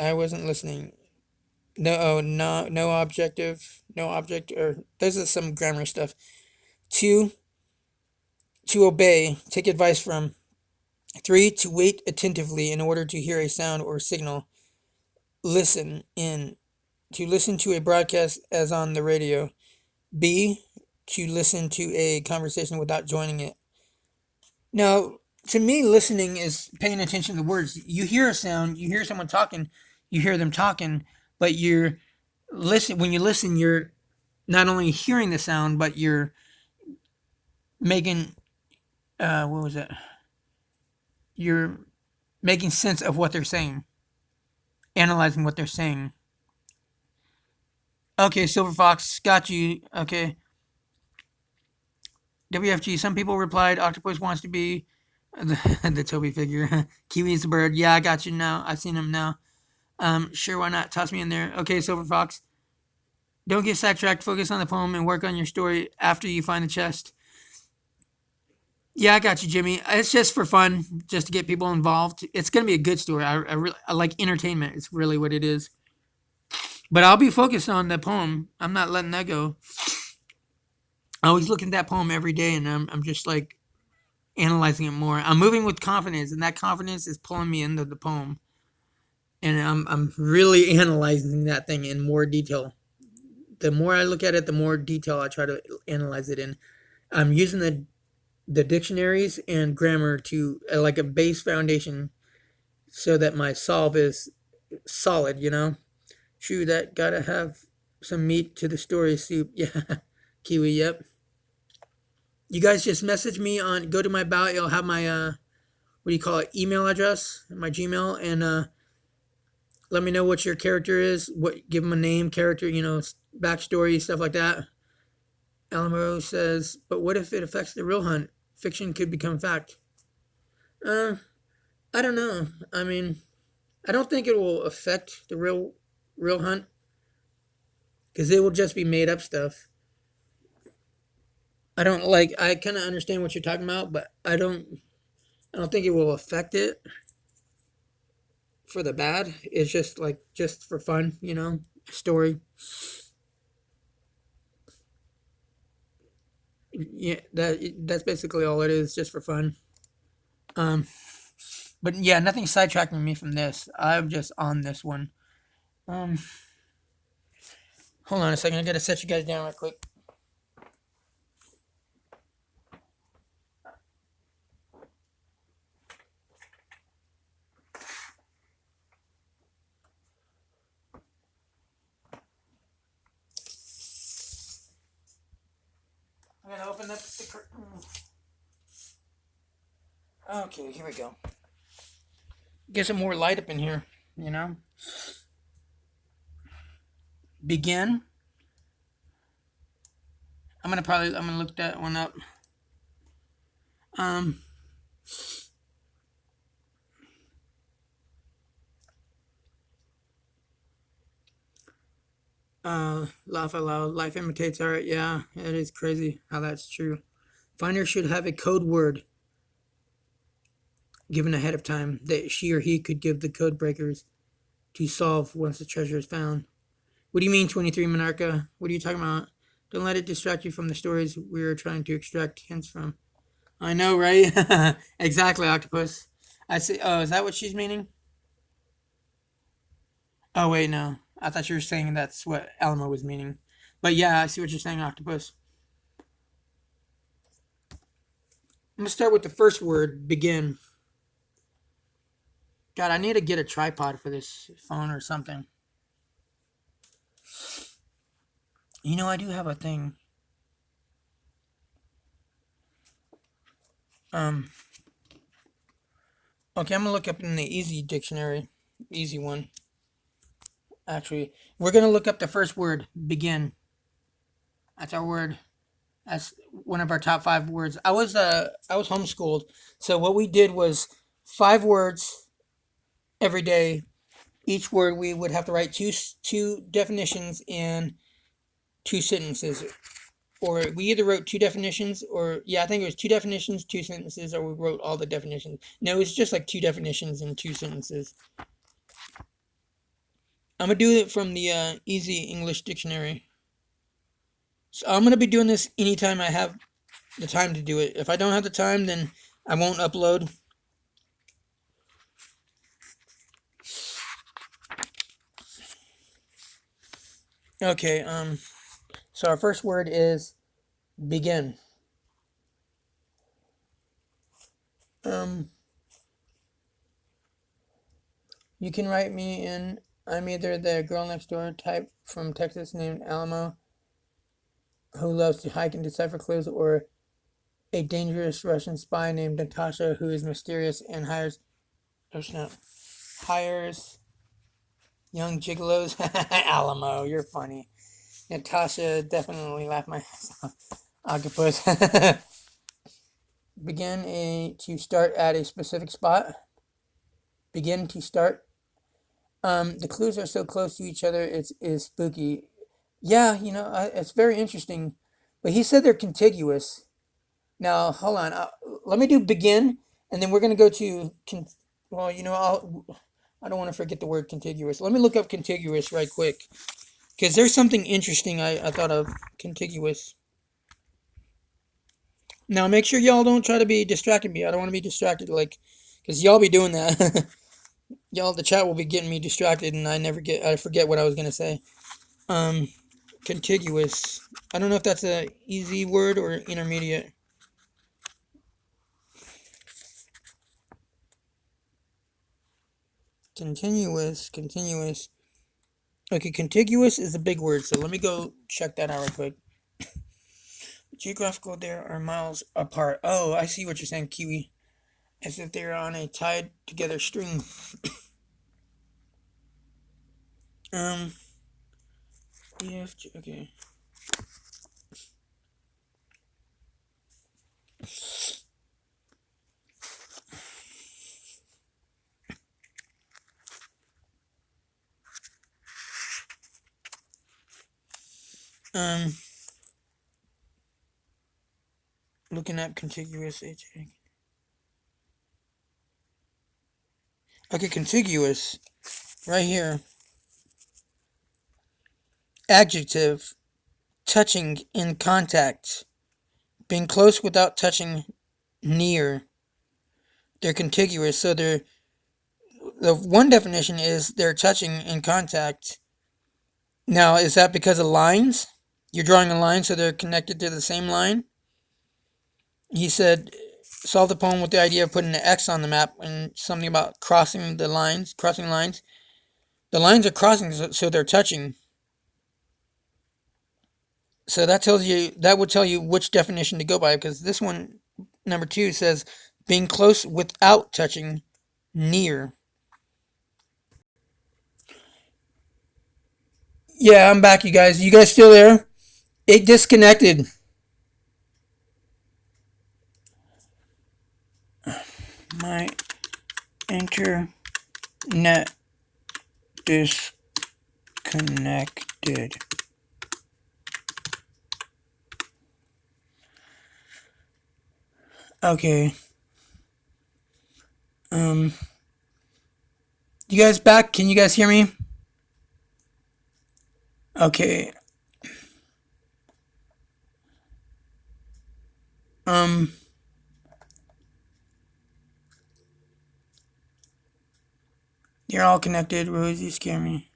I wasn't listening. No, oh, no, no objective, no object, or this is some grammar stuff. Two, to obey. Take advice from. Three, to wait attentively in order to hear a sound or signal. Listen in. To listen to a broadcast as on the radio. B, to listen to a conversation without joining it. Now, to me, listening is paying attention to the words. You hear a sound, you hear someone talking, you hear them talking, but when you listen, you're not only hearing the sound, but you're making what was it? You're making sense of what they're saying, analyzing what they're saying. Okay, Silver Fox, got you. Okay. WFG, some people replied, Octopus wants to be the Toby figure. Kiwi's the bird. Yeah, I got you now. I seen him now. Sure, why not? Toss me in there. Okay, Silver Fox. Don't get sidetracked. Focus on the poem and work on your story after you find the chest. Yeah, I got you, Jimmy. It's just for fun, just to get people involved. It's gonna be a good story. I like entertainment. It's really what it is. But I'll be focused on the poem. I'm not letting that go. I always look at that poem every day, and I'm just like analyzing it more. I'm moving with confidence, and that confidence is pulling me into the poem. And I'm really analyzing that thing in more detail. The more I look at it, the more detail I try to analyze it in. I'm using the dictionaries and grammar to like a base foundation so that my solve is solid, True, that gotta have some meat to the story soup. Yeah, Kiwi, yep. You guys just message me on. Go to my bio. It'll have my what do you call it? Email address, my Gmail, and let me know what your character is. What give them a name, character, backstory, stuff like that. Alamo says, but what if it affects the real hunt? Fiction could become fact. Uh, I don't know. I mean, I don't think it will affect the real hunt because it will just be made up stuff. I don't like. I kind of understand what you're talking about, but I don't. I don't think it will affect it for the bad. It's just like just for fun, story. Yeah, that's basically all it is, just for fun. Um, but yeah, nothing sidetracking me from this. I'm just on this one. Um, hold on a second. I gotta set you guys down right quick. I gotta open up the curtain. Okay, here we go. Get some more light up in here. You know, begin. I'm gonna look that one up. Um, laugh out loud. Life imitates art. Yeah, it is crazy how that's true. Finder should have a code word given ahead of time that she or he could give the code breakers to solve once the treasure is found. What do you mean, 23 Monarcha? What are you talking about? Don't let it distract you from the stories we're trying to extract hints from. I know, right? Exactly, Octopus. I see. Oh, is that what she's meaning? Oh, wait, no. I thought you were saying that's what Alma was meaning. But yeah, I see what you're saying, Octopus. I'm gonna start with the first word, begin. God, I need to get a tripod for this phone or something. I do have a thing. Um, okay, I'm gonna look up in the easy dictionary. Easy one. Actually, we're gonna look up the first word, begin. That's our word. That's one of our top five words. I was homeschooled, so what we did was 5 words every day. Each word we would have to write two definitions and 2 sentences, or we either wrote 2 definitions, or yeah, I think it was 2 definitions, 2 sentences, or we wrote all the definitions. No, it's just like 2 definitions and 2 sentences. I'm gonna do it from the Easy English Dictionary. So I'm gonna be doing this anytime I have the time to do it. If I don't have the time, then I won't upload. Okay, so our first word is begin. Um, you can write me in. I'm either the girl next door type from Texas named Alamo who loves to hike and decipher clues, or a dangerous Russian spy named Natasha who is mysterious and oh snap, hires young gigolos. Alamo, you're funny. Natasha definitely laughed my ass off. Octopus. Begin to start at a specific spot. Begin to start. The clues are so close to each other, it's is spooky. Yeah, it's very interesting. But he said they're contiguous. Now, hold on. Let me do begin, and then we're gonna go to well, I don't want to forget the word contiguous. Let me look up contiguous right quick, because there's something interesting I thought of contiguous. Now, make sure y'all don't try to be distracting me. I don't want to be distracted, like, because y'all be doing that. Y'all, the chat will be getting me distracted, and I forget what I was gonna say. Um, Contiguous. I don't know if that's a easy word or intermediate. Continuous. Okay, contiguous is a big word, so let me go check that out real quick. Geographical, there are miles apart. Oh, I see what you're saying, Kiwi. As if they're on a tied together string. Um, okay. Um, looking at contiguous HA. Okay, contiguous. Right here. Adjective. Touching in contact. Being close without touching near. They're contiguous, so they're the one definition is they're touching in contact. Now, is that because of lines? You're drawing a line so they're connected to the same line? He said, solve the poem with the idea of putting an X on the map and something about crossing lines. The lines are crossing, so they're touching. So that would tell you which definition to go by, because this one, number 2, says being close without touching near. Yeah, I'm back, you guys. You guys still there? It disconnected. My internet disconnected. Okay. You guys back? Can you guys hear me? Okay. Um. You're all connected. Rosie, scare me.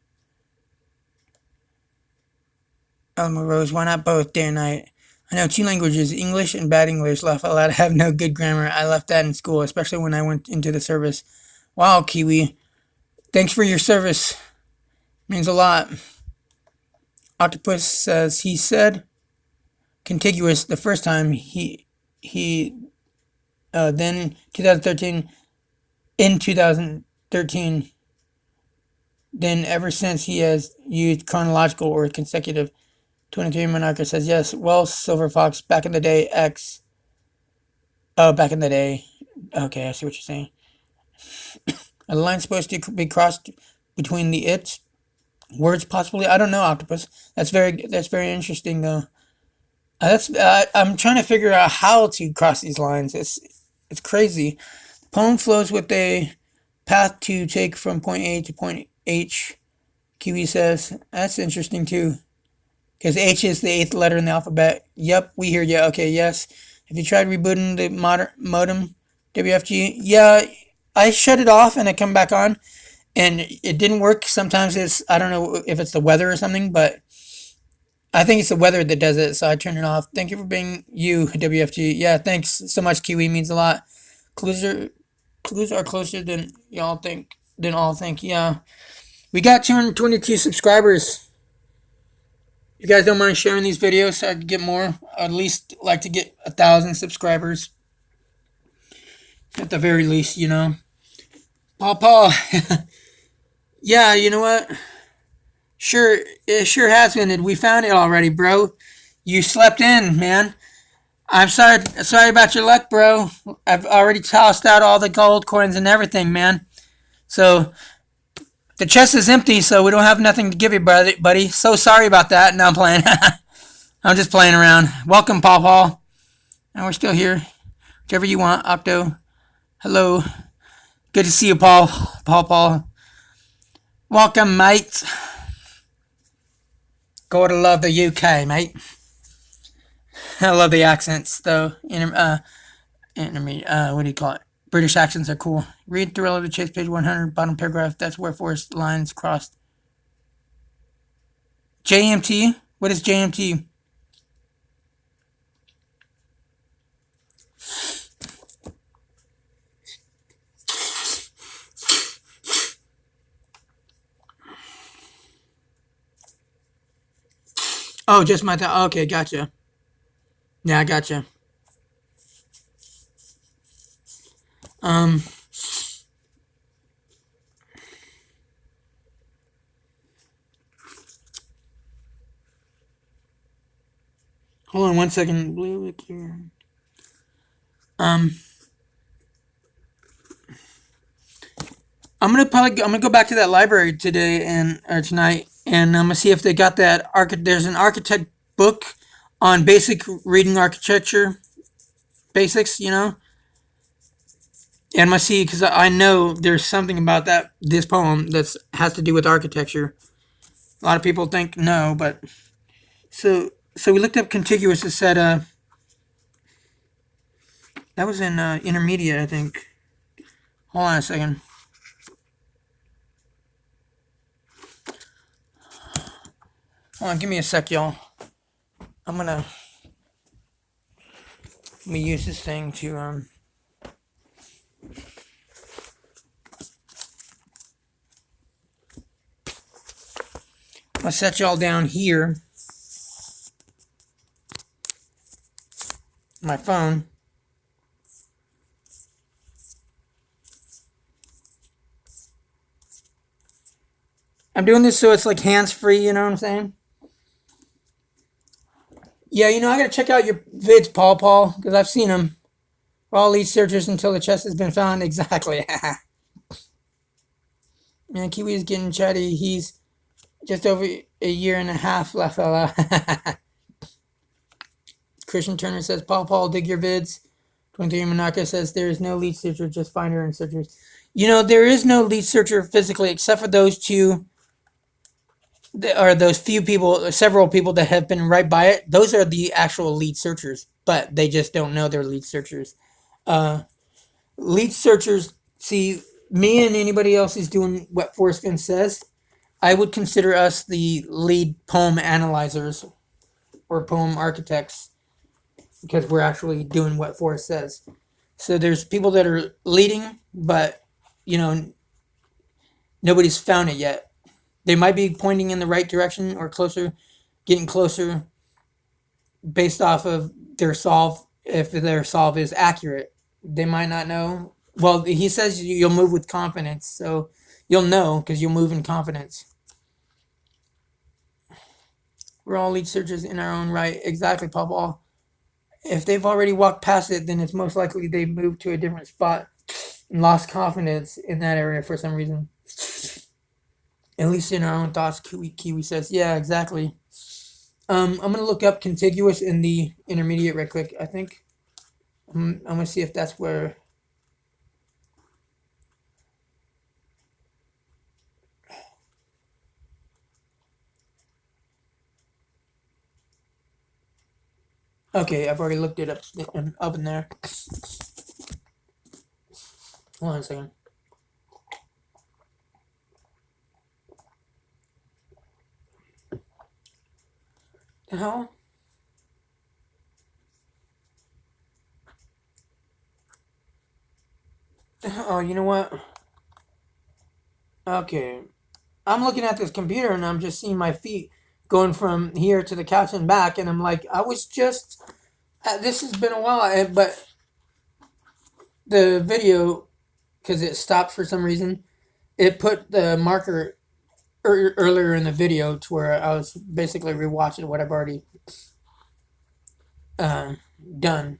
Elma Rose, why not both day and night? I know 2 languages, English and bad English. Laugh out loud. I have no good grammar. I left that in school, especially when I went into the service. Wow, Kiwi. Thanks for your service. Means a lot. Octopus says he said contiguous the first time then 2013 in 2013 then ever since he has used chronological or consecutive. 23 Monarcha says yes. Well, Silver Fox, back in the day, X. Oh, back in the day. Okay, I see what you're saying. Are the lines supposed to be crossed between the its words, possibly? I don't know, Octopus. That's very interesting, though. I'm trying to figure out how to cross these lines. It's crazy. The poem flows with a path to take from point A to point H. Kiwi says that's interesting too, because H is the 8th letter in the alphabet. Yep, we hear you. Okay, yes. Have you tried rebooting the modem, WFG? Yeah, I shut it off and I come back on, and it didn't work. Sometimes I don't know if it's the weather or something, but I think it's the weather that does it, so I turned it off. Thank you for being you, WFG. Yeah, thanks so much, Kiwi. Means a lot. Clues are closer than y'all think. Than all think. Yeah, we got 222 subscribers. You guys don't mind sharing these videos so I can get more? I'd at least like to get 1,000 subscribers. At the very least, you know. Paul. Yeah, you know what? Sure, it sure has been. We found it already, bro. You slept in, man. I'm sorry about your luck, bro. I've already tossed out all the gold coins and everything, man. So the chest is empty, so we don't have nothing to give you, buddy. So sorry about that. No, I'm playing. I'm just playing around. Welcome, Paul. And we're still here. Whichever you want, Octo. Hello. Good to see you, Paul. Welcome, mate. Gotta love the UK, mate. I love the accents, though. What do you call it? British accents are cool. Read through all the chase, page 100, bottom paragraph. That's where Forrest lines crossed. JMT? What is JMT? Oh, just my thought. Okay, gotcha. Yeah, I gotcha. Um, Hold on one second. Um, I'm gonna go back to that library today and or tonight, and I'm gonna see if they got that There's an architect book on basic reading architecture basics, and I'm gonna see because I know there's something about this poem that has to do with architecture. A lot of people think no, but so we looked up contiguous. It said that was in intermediate, I think. Hold on a second. Hold on, give me a sec, y'all. I'm gonna let me use this thing to I'll set y'all down here. My phone. I'm doing this so it's like hands free, you know what I'm saying? Yeah, I gotta check out your vids, Paul, because I've seen them. For all lead searchers until the chest has been found. Exactly. Man, Kiwi is getting chatty. He's just over a year and a half left. Christian Turner says, Paul, dig your vids. 23 Monaka says, there is no lead searcher, just finder and searchers. There is no lead searcher physically, except for those two, or those few people, several people that have been right by it. Those are the actual lead searchers, but they just don't know they're lead searchers. Lead searchers, see, me and anybody else is doing what Forrest Fenn says. I would consider us the lead poem analyzers or poem architects because we're actually doing what Forrest says. So there's people that are leading, but you know nobody's found it yet. They might be pointing in the right direction or closer, getting closer based off of their solve. If their solve is accurate, they might not know. Well, he says you'll move with confidence, so you'll know because you'll move in confidence. We're all lead searchers in our own right. Exactly, Paul. If they've already walked past it, then it's most likely they've moved to a different spot and lost confidence in that area for some reason. At least in our own thoughts, Kiwi says, yeah, exactly. I'm gonna look up contiguous in the intermediate right quick. I think I'm gonna see if that's where. Okay, I've already looked it up in there. Hold on a second. The hell? Oh, you know what? Okay, I'm looking at this computer and I'm just seeing my feet going from here to the couch and back, and I'm like, I was just. This has been a while, but the video, because it stopped for some reason, it put the marker earlier in the video to where I was basically rewatching what I've already uh, done.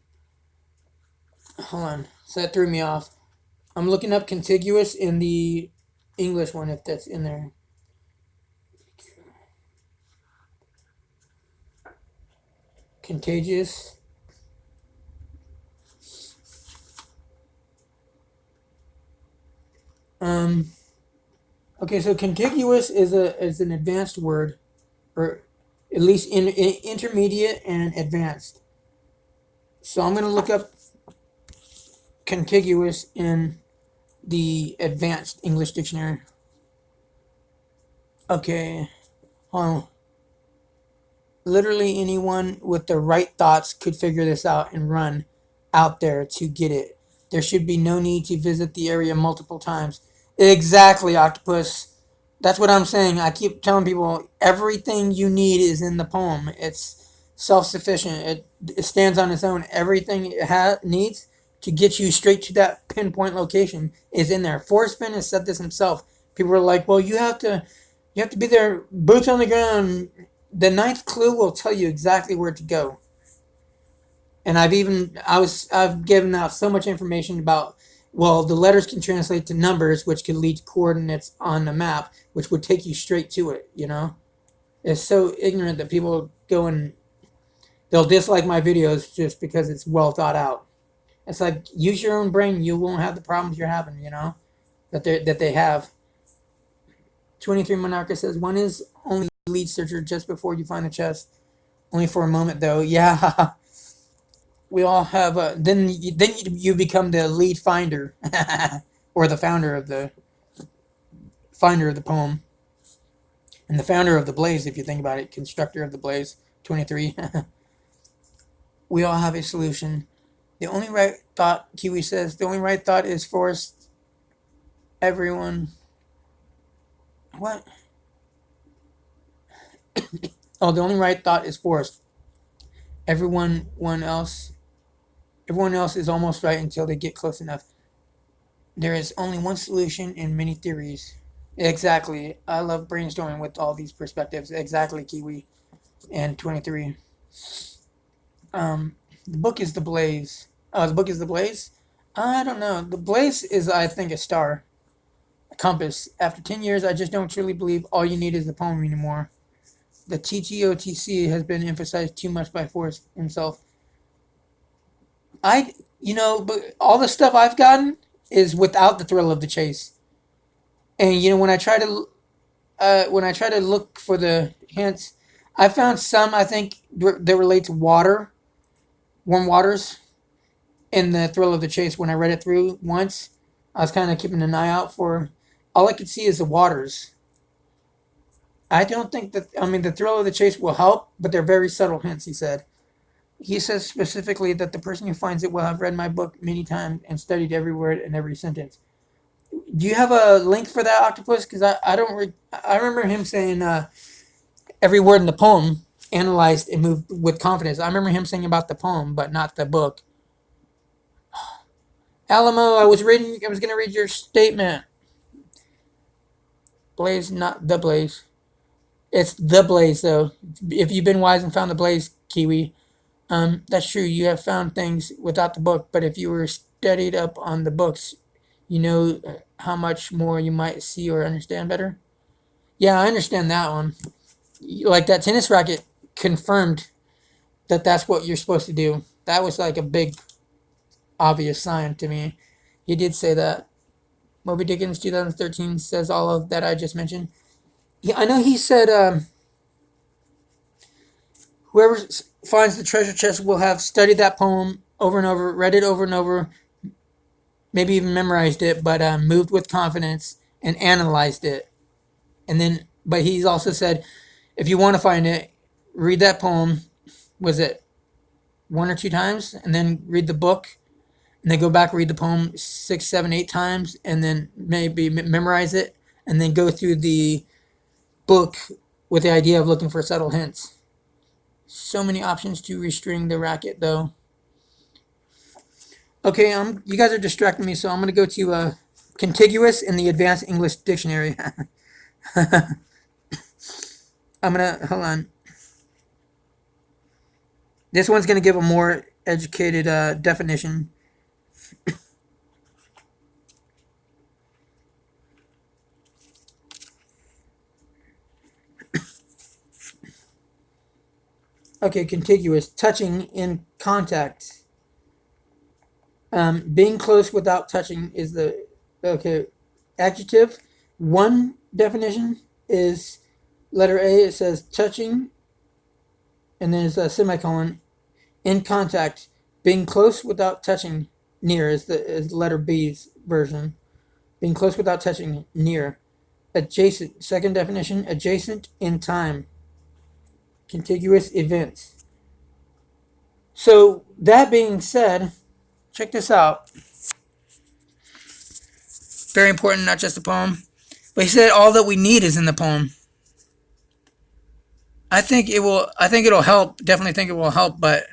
Hold on, so that threw me off. I'm looking up contiguous in the English one if that's in there. Contagious. Um. Okay, so contiguous is an advanced word, or at least in intermediate and advanced. So I'm gonna look up contiguous in the advanced English dictionary. Okay, hold on. Literally anyone with the right thoughts could figure this out and run out there to get it. There should be no need to visit the area multiple times. Exactly, Octopus. That's what I'm saying. I keep telling people everything you need is in the poem. It's self-sufficient. It stands on its own. Everything it needs to get you straight to that pinpoint location is in there. Forrest Fenn has said this himself. People are like, "Well, you have to be there, boots on the ground. The ninth clue will tell you exactly where to go." And I've given out so much information about, well, the letters can translate to numbers, which could lead to coordinates on the map, which would take you straight to it. It's so ignorant that people go and they'll dislike my videos just because it's well thought out. It's like, use your own brain, you won't have the problems you're having. That they have. 23 Monarcha says one is only lead searcher just before you find the chest. Only for a moment though. Yeah, we all have. Then you become the lead finder, or the finder of the poem, and the founder of the blaze. If you think about it, constructor of the blaze. 23. We all have a solution. The only right thought, Kiwi says, the only right thought is force everyone. What? Oh, the only right thought is forced. One else, everyone else is almost right until they get close enough. There is only one solution in many theories. Exactly. I love brainstorming with all these perspectives. Exactly, Kiwi and 23. The book is the blaze. Oh, the book is the blaze. I don't know. The blaze is, I think, a star, a compass. After 10 years, I just don't truly believe all you need is the poem anymore. The TTOTC has been emphasized too much by Forrest himself. But all the stuff I've gotten is without the thrill of the chase. And when I try to look for the hints, I found some I think that relate to water, warm waters, in the thrill of the chase. When I read it through once, I was kind of keeping an eye out for. All I could see is the waters. I don't think that. I mean, the thrill of the chase will help, but they're very subtle hints. He said. He says specifically that the person who finds it will have read my book many times and studied every word and every sentence. Do you have a link for that, Octopus? Because I don't. I remember him saying every word in the poem analyzed and moved with confidence. I remember him saying about the poem, but not the book. Alamo, I was reading. I was gonna read your statement. Blaze, not the blaze. It's the blaze, though. If you've been wise and found the blaze, Kiwi, that's true. You have found things without the book, but if you were studied up on the books, you know how much more you might see or understand better. Yeah, I understand that one. Like that tennis racket confirmed that that's what you're supposed to do. That was like a big, obvious sign to me. He did say that. Moby Dickens 2013 says all of that I just mentioned. Yeah, I know he said whoever finds the treasure chest will have studied that poem over and over, read it over and over, maybe even memorized it, but moved with confidence and analyzed it. But he's also said, if you want to find it, read that poem. Was it one or two times, and then read the book, and then go back read the poem 6, 7, 8 times, and then maybe memorize it, and then go through the book with the idea of looking for subtle hints. So many options to restring the racket, though. Okay, you guys are distracting me, so I'm gonna go to contiguous in the Advanced English Dictionary. I'm gonna hold on. This one's gonna give a more educated definition. Okay, contiguous, touching in contact. Being close without touching is the okay adjective. One definition is letter A. It says touching, and then it's a semicolon. In contact, being close without touching. Near is letter B's version. Being close without touching. Near. Adjacent. Second definition. Adjacent in time. Contiguous events. So that being said, check this out. Very important, not just the poem. But he said all that we need is in the poem. I think it will. I think it'll help. Definitely think it will help, but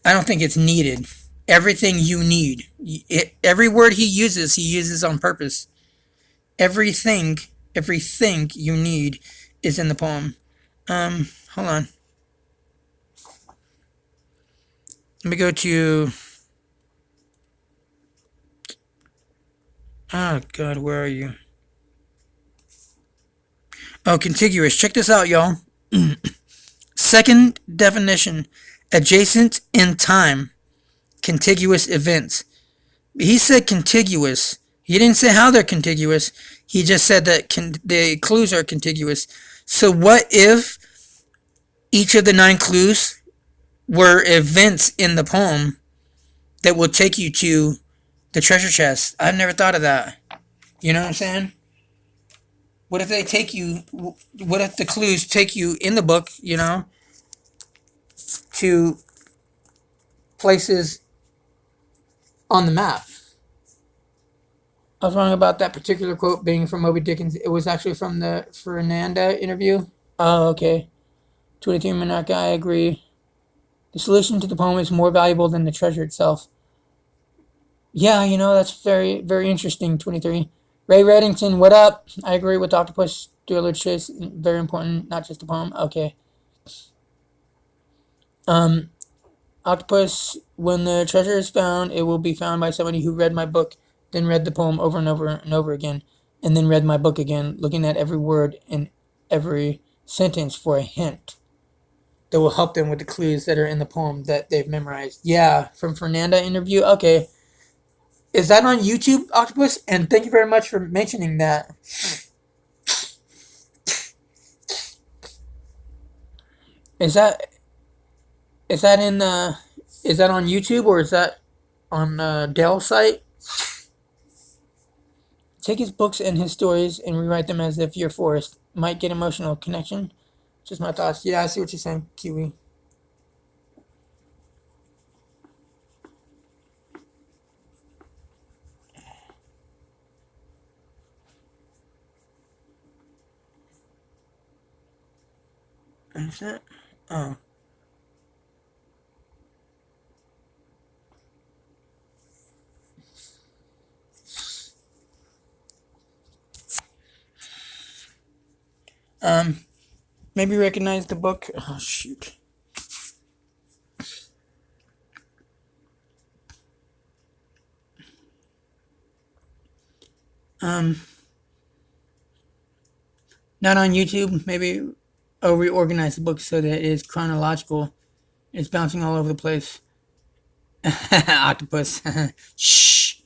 I don't think it's needed. Everything you need, every word he uses on purpose. Everything, everything you need is in the poem. Hold on. Let me go to. Oh God, where are you? Oh, contiguous. Check this out, y'all. Second definition: adjacent in time, contiguous events. He said contiguous. He didn't say how they're contiguous. He just said that the clues are contiguous. So what if each of the 9 clues were events in the poem that will take you to the treasure chest? I've never thought of that. You know what I'm saying? What if they take you? What if the clues take you in the book? To places on the map. I was wrong about that particular quote being from Moby Dickens. It was actually from the Fernanda interview. Oh, okay. 23 Monarch, I agree. The solution to the poem is more valuable than the treasure itself. Yeah, that's very, very interesting, 23. Ray Reddington, what up? I agree with Octopus. Dueler Chase, very important, not just the poem. Okay. Octopus, when the treasure is found, it will be found by somebody who read my book, then read the poem over and over and over again, and then read my book again, looking at every word and every sentence for a hint that will help them with the clues that are in the poem that they've memorized. Yeah, from Fernanda interview. Okay. Is that on YouTube, Octopus? And thank you very much for mentioning that. Is that is that in is that on YouTube or is that on Dell's site? Take his books and his stories and rewrite them as if you're Forrest. Might get emotional connection. Just my thoughts. Yeah, I see what you're saying, Kiwi. Is that? Oh. Maybe recognize the book. Oh shoot. Not on YouTube. Maybe I'll reorganize the book so that it is chronological. It's bouncing all over the place. Octopus. Shh.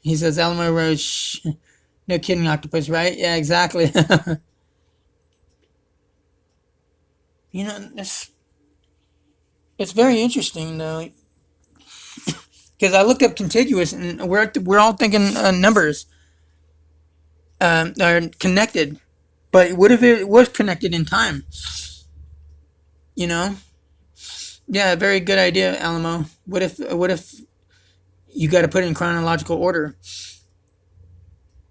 He says Alamo Road. Shh. No kidding, Octopus, right? Yeah, exactly. This it's very interesting though, because I looked up contiguous and we're all thinking numbers are connected, but what if it was connected in time? You know? Yeah, very good idea, Alamo. What if you got to put it in chronological order,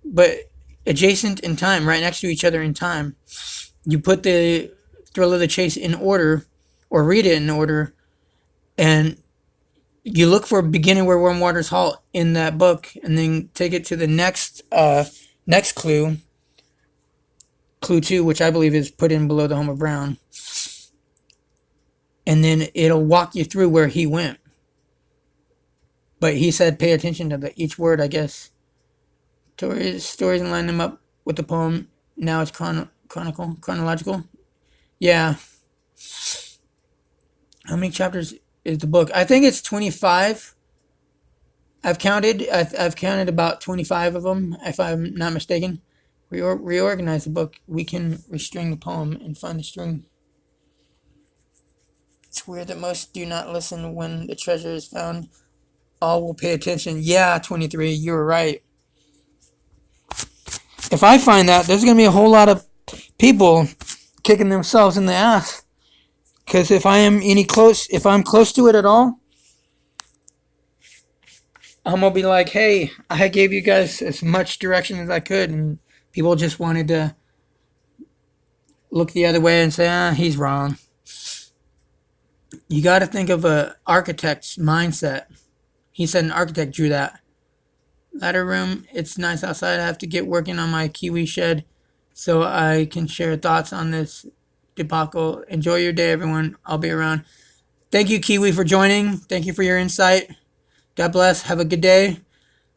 but adjacent in time, right next to each other in time? You put the Thrill of the Chase in order, or read it in order, and you look for beginning where warm waters halt in that book, and then take it to the next clue, clue 2, which I believe is put in below the home of Brown, and then it'll walk you through where he went. But he said pay attention to each word, I guess. Stories and line them up with the poem. Now it's chronological. Yeah. How many chapters is the book? I think it's 25. I've counted about 25 of them, if I'm not mistaken. Reorganize the book. We can restring the poem and find the string. It's weird that most do not listen when the treasure is found. All will pay attention. Yeah, 23, you were right. If I find that, there's going to be a whole lot of people kicking themselves in the ass. Because if I'm close to it at all, I'm going to be like, hey, I gave you guys as much direction as I could, and people just wanted to look the other way and say, he's wrong. You got to think of a architect's mindset. He said an architect drew that. Ladder room, it's nice outside. I have to get working on my kiwi shed so I can share thoughts on this debacle. Enjoy your day, everyone. I'll be around. Thank you, Kiwi, for joining. Thank you for your insight. God bless. Have a good day.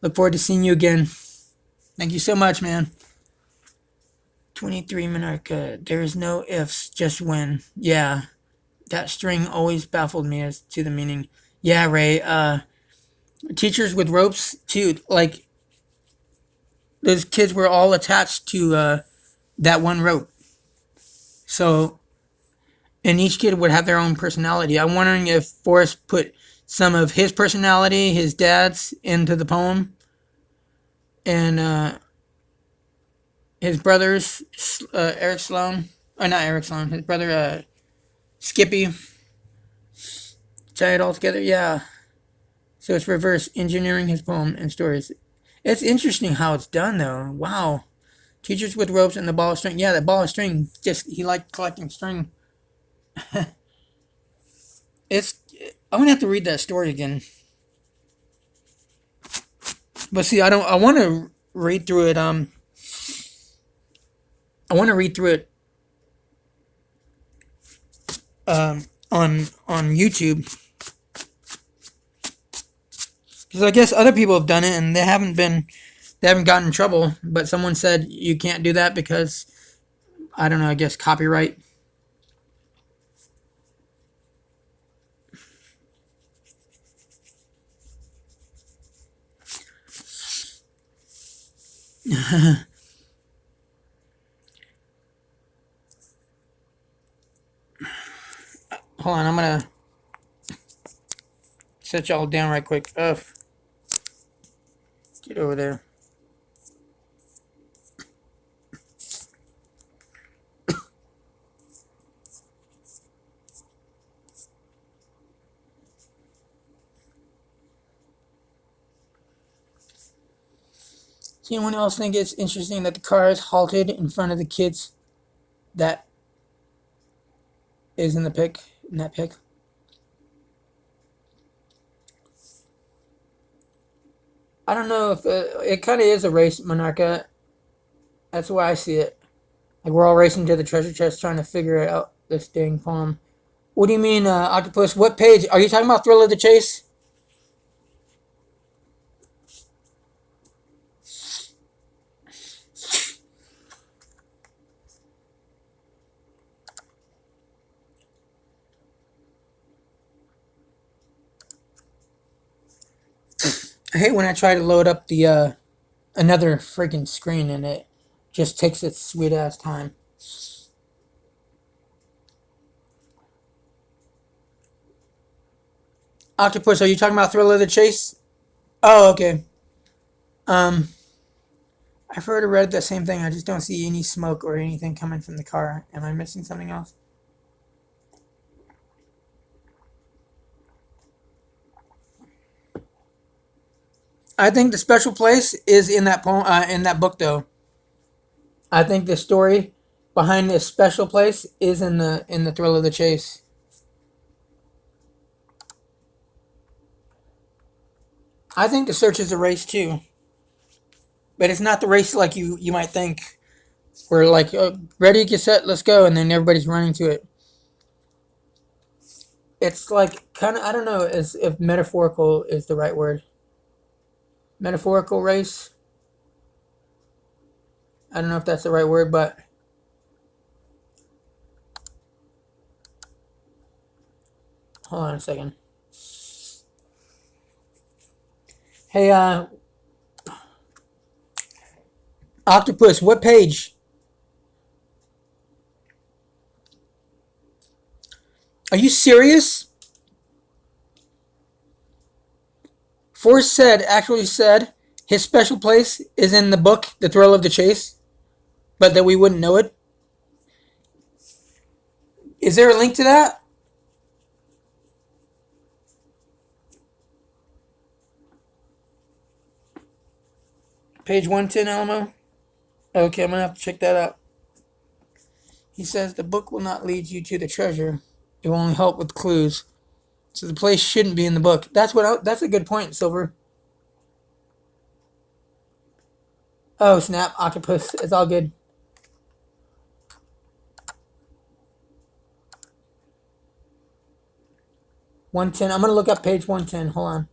Look forward to seeing you again. Thank you so much, man. 23 Minarca. There's no ifs, just when. Yeah, that string always baffled me as to the meaning. Yeah, Ray. Teachers with ropes, too. Like, those kids were all attached to that one rope. So, and each kid would have their own personality. I'm wondering if Forrest put some of his personality, his dad's, into the poem, and his brothers, Eric Sloan, or not Eric Sloan, his brother Skippy, tie it all together. Yeah. So it's reverse engineering his poem and stories. It's interesting how it's done, though. Wow. Teachers with ropes and the ball of string. Yeah, the ball of string. Just he liked collecting string. It's. I'm gonna have to read that story again. But see, I don't. I want to read through it. I want to read through it. On YouTube, because I guess other people have done it and they haven't gotten in trouble. But someone said you can't do that because I don't know. I guess copyright. Hold on, I'm gonna set y'all down right quick. Get over there. Does anyone else think it's interesting that the car is halted in front of the kids that is in that pic? I don't know if it kind of is a race, Monarcha. That's the way I see it. Like we're all racing to the treasure chest trying to figure out this dang poem. What do you mean, Octopus? What page? Are you talking about Thrill of the Chase? I hate when I try to load up the another freaking screen and it just takes its sweet ass time. Octopus, are you talking about Thrill of the Chase? Oh, okay. Um, I've heard or read the same thing. I just don't see any smoke or anything coming from the car. Am I missing something else? I think the special place is in that poem, in that book, though. I think the story behind this special place is in the Thrill of the Chase. I think the search is a race too, but it's not the race like you might think. We're like, ready, get set, let's go, and then everybody's running to it. It's like kind of I don't know as if metaphorical is the right word. Metaphorical race. I don't know if that's the right word, but hold on a second. Hey, Octopus, what page? Are you serious? Forrest actually said his special place is in the book, The Thrill of the Chase, but that we wouldn't know it. Is there a link to that? Page 110, Alamo? Okay, I'm gonna have to check that out. He says the book will not lead you to the treasure. It will only help with clues. So the place shouldn't be in the book. That's a good point, Silver. Oh snap, octopus. It's all good. 110. I'm gonna look up page 110. Hold on.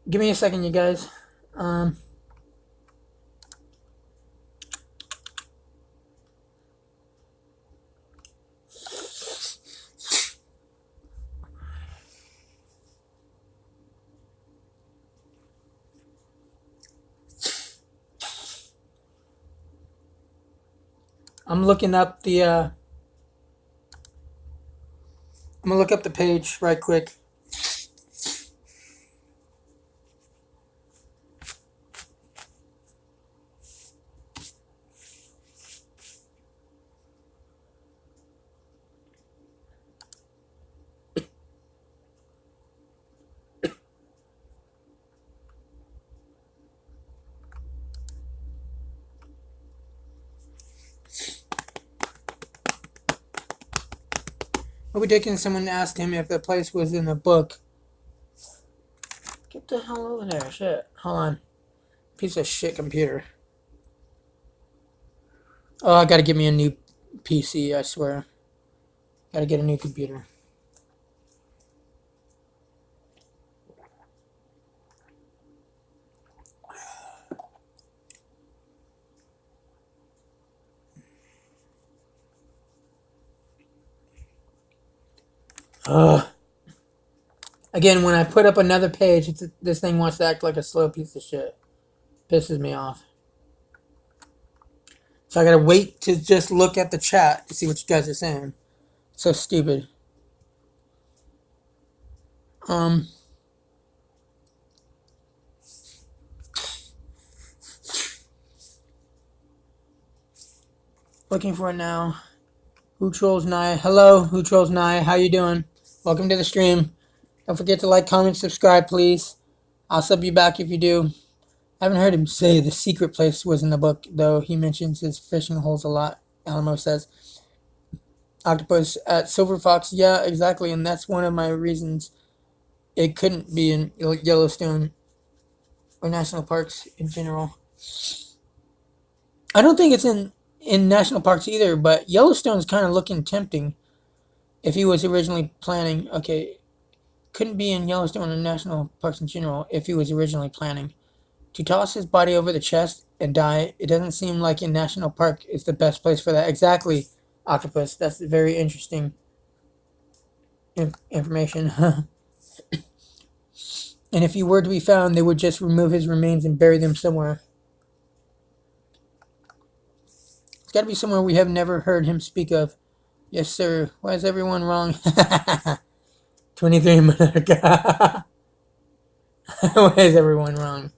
Give me a second, you guys. Um, I'm looking up the. I'm gonna look up the page right quick. Moby Dick and someone asked him if the place was in the book. Get the hell over there, shit. Hold on. Piece of shit computer. Oh, I gotta get me a new PC, I swear. Gotta get a new computer. Ugh. Again, when I put up another page, this thing wants to act like a slow piece of shit. Pisses me off. So I gotta wait to just look at the chat to see what you guys are saying. So stupid. Um. Looking for it now. Who Trolls Nye? Hello, Who Trolls Nye? How you doing? Welcome to the stream. Don't forget to like, comment, subscribe, please. I'll sub you back if you do. I haven't heard him say the secret place was in the book, though he mentions his fishing holes a lot. Alamo says. Octopus at Silver Fox. Yeah, exactly, and that's one of my reasons it couldn't be in Yellowstone or national parks in general. I don't think it's in national parks either, but Yellowstone's kind of looking tempting. If he was originally planning, okay, couldn't be in Yellowstone or national parks in general if he was originally planning to toss his body over the chest and die. It doesn't seem like in national park is the best place for that. Exactly, Octopus. That's very interesting information. And if he were to be found, they would just remove his remains and bury them somewhere. It's got to be somewhere we have never heard him speak of. Yes, sir. Why is everyone wrong? 23 America. Why is everyone wrong?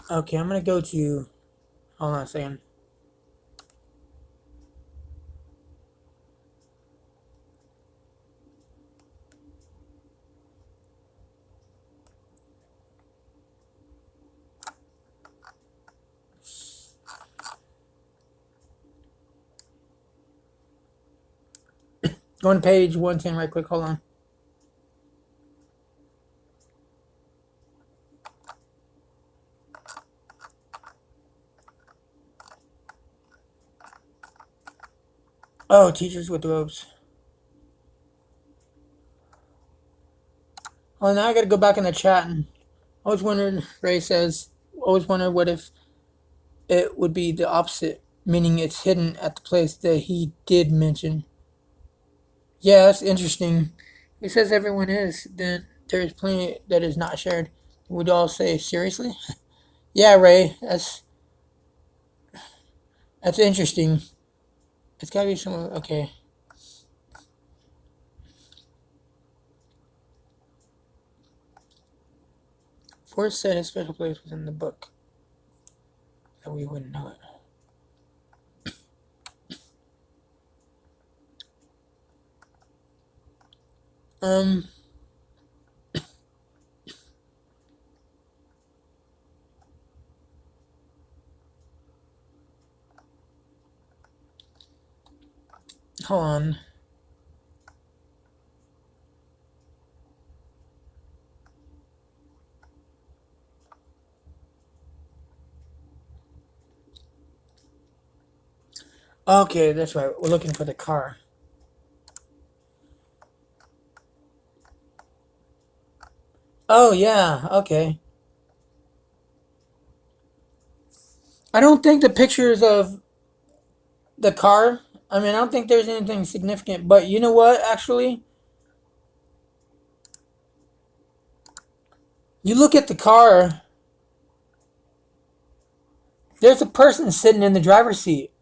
Okay, I'm going to go to... Hold on a second. Going to page 110 right quick. Hold on. Oh, teachers with robes. Oh, now I got to go back in the chat. And I always wondered, Ray says, always wondered what if it would be the opposite, meaning it's hidden at the place that he did mention. Yeah, that's interesting. He says everyone is, then there's plenty that is not shared. We'd all say, seriously? Yeah, Ray, that's interesting. It's gotta be somewhere, okay. Forrest said his special place was in the book. that we wouldn't know it. Um, Hold on. Okay, that's right. We're looking for the car. Oh yeah, okay. I don't think the pictures of the car. I mean, I don't think there's anything significant. But you know what? Actually, you look at the car. There's a person sitting in the driver's seat.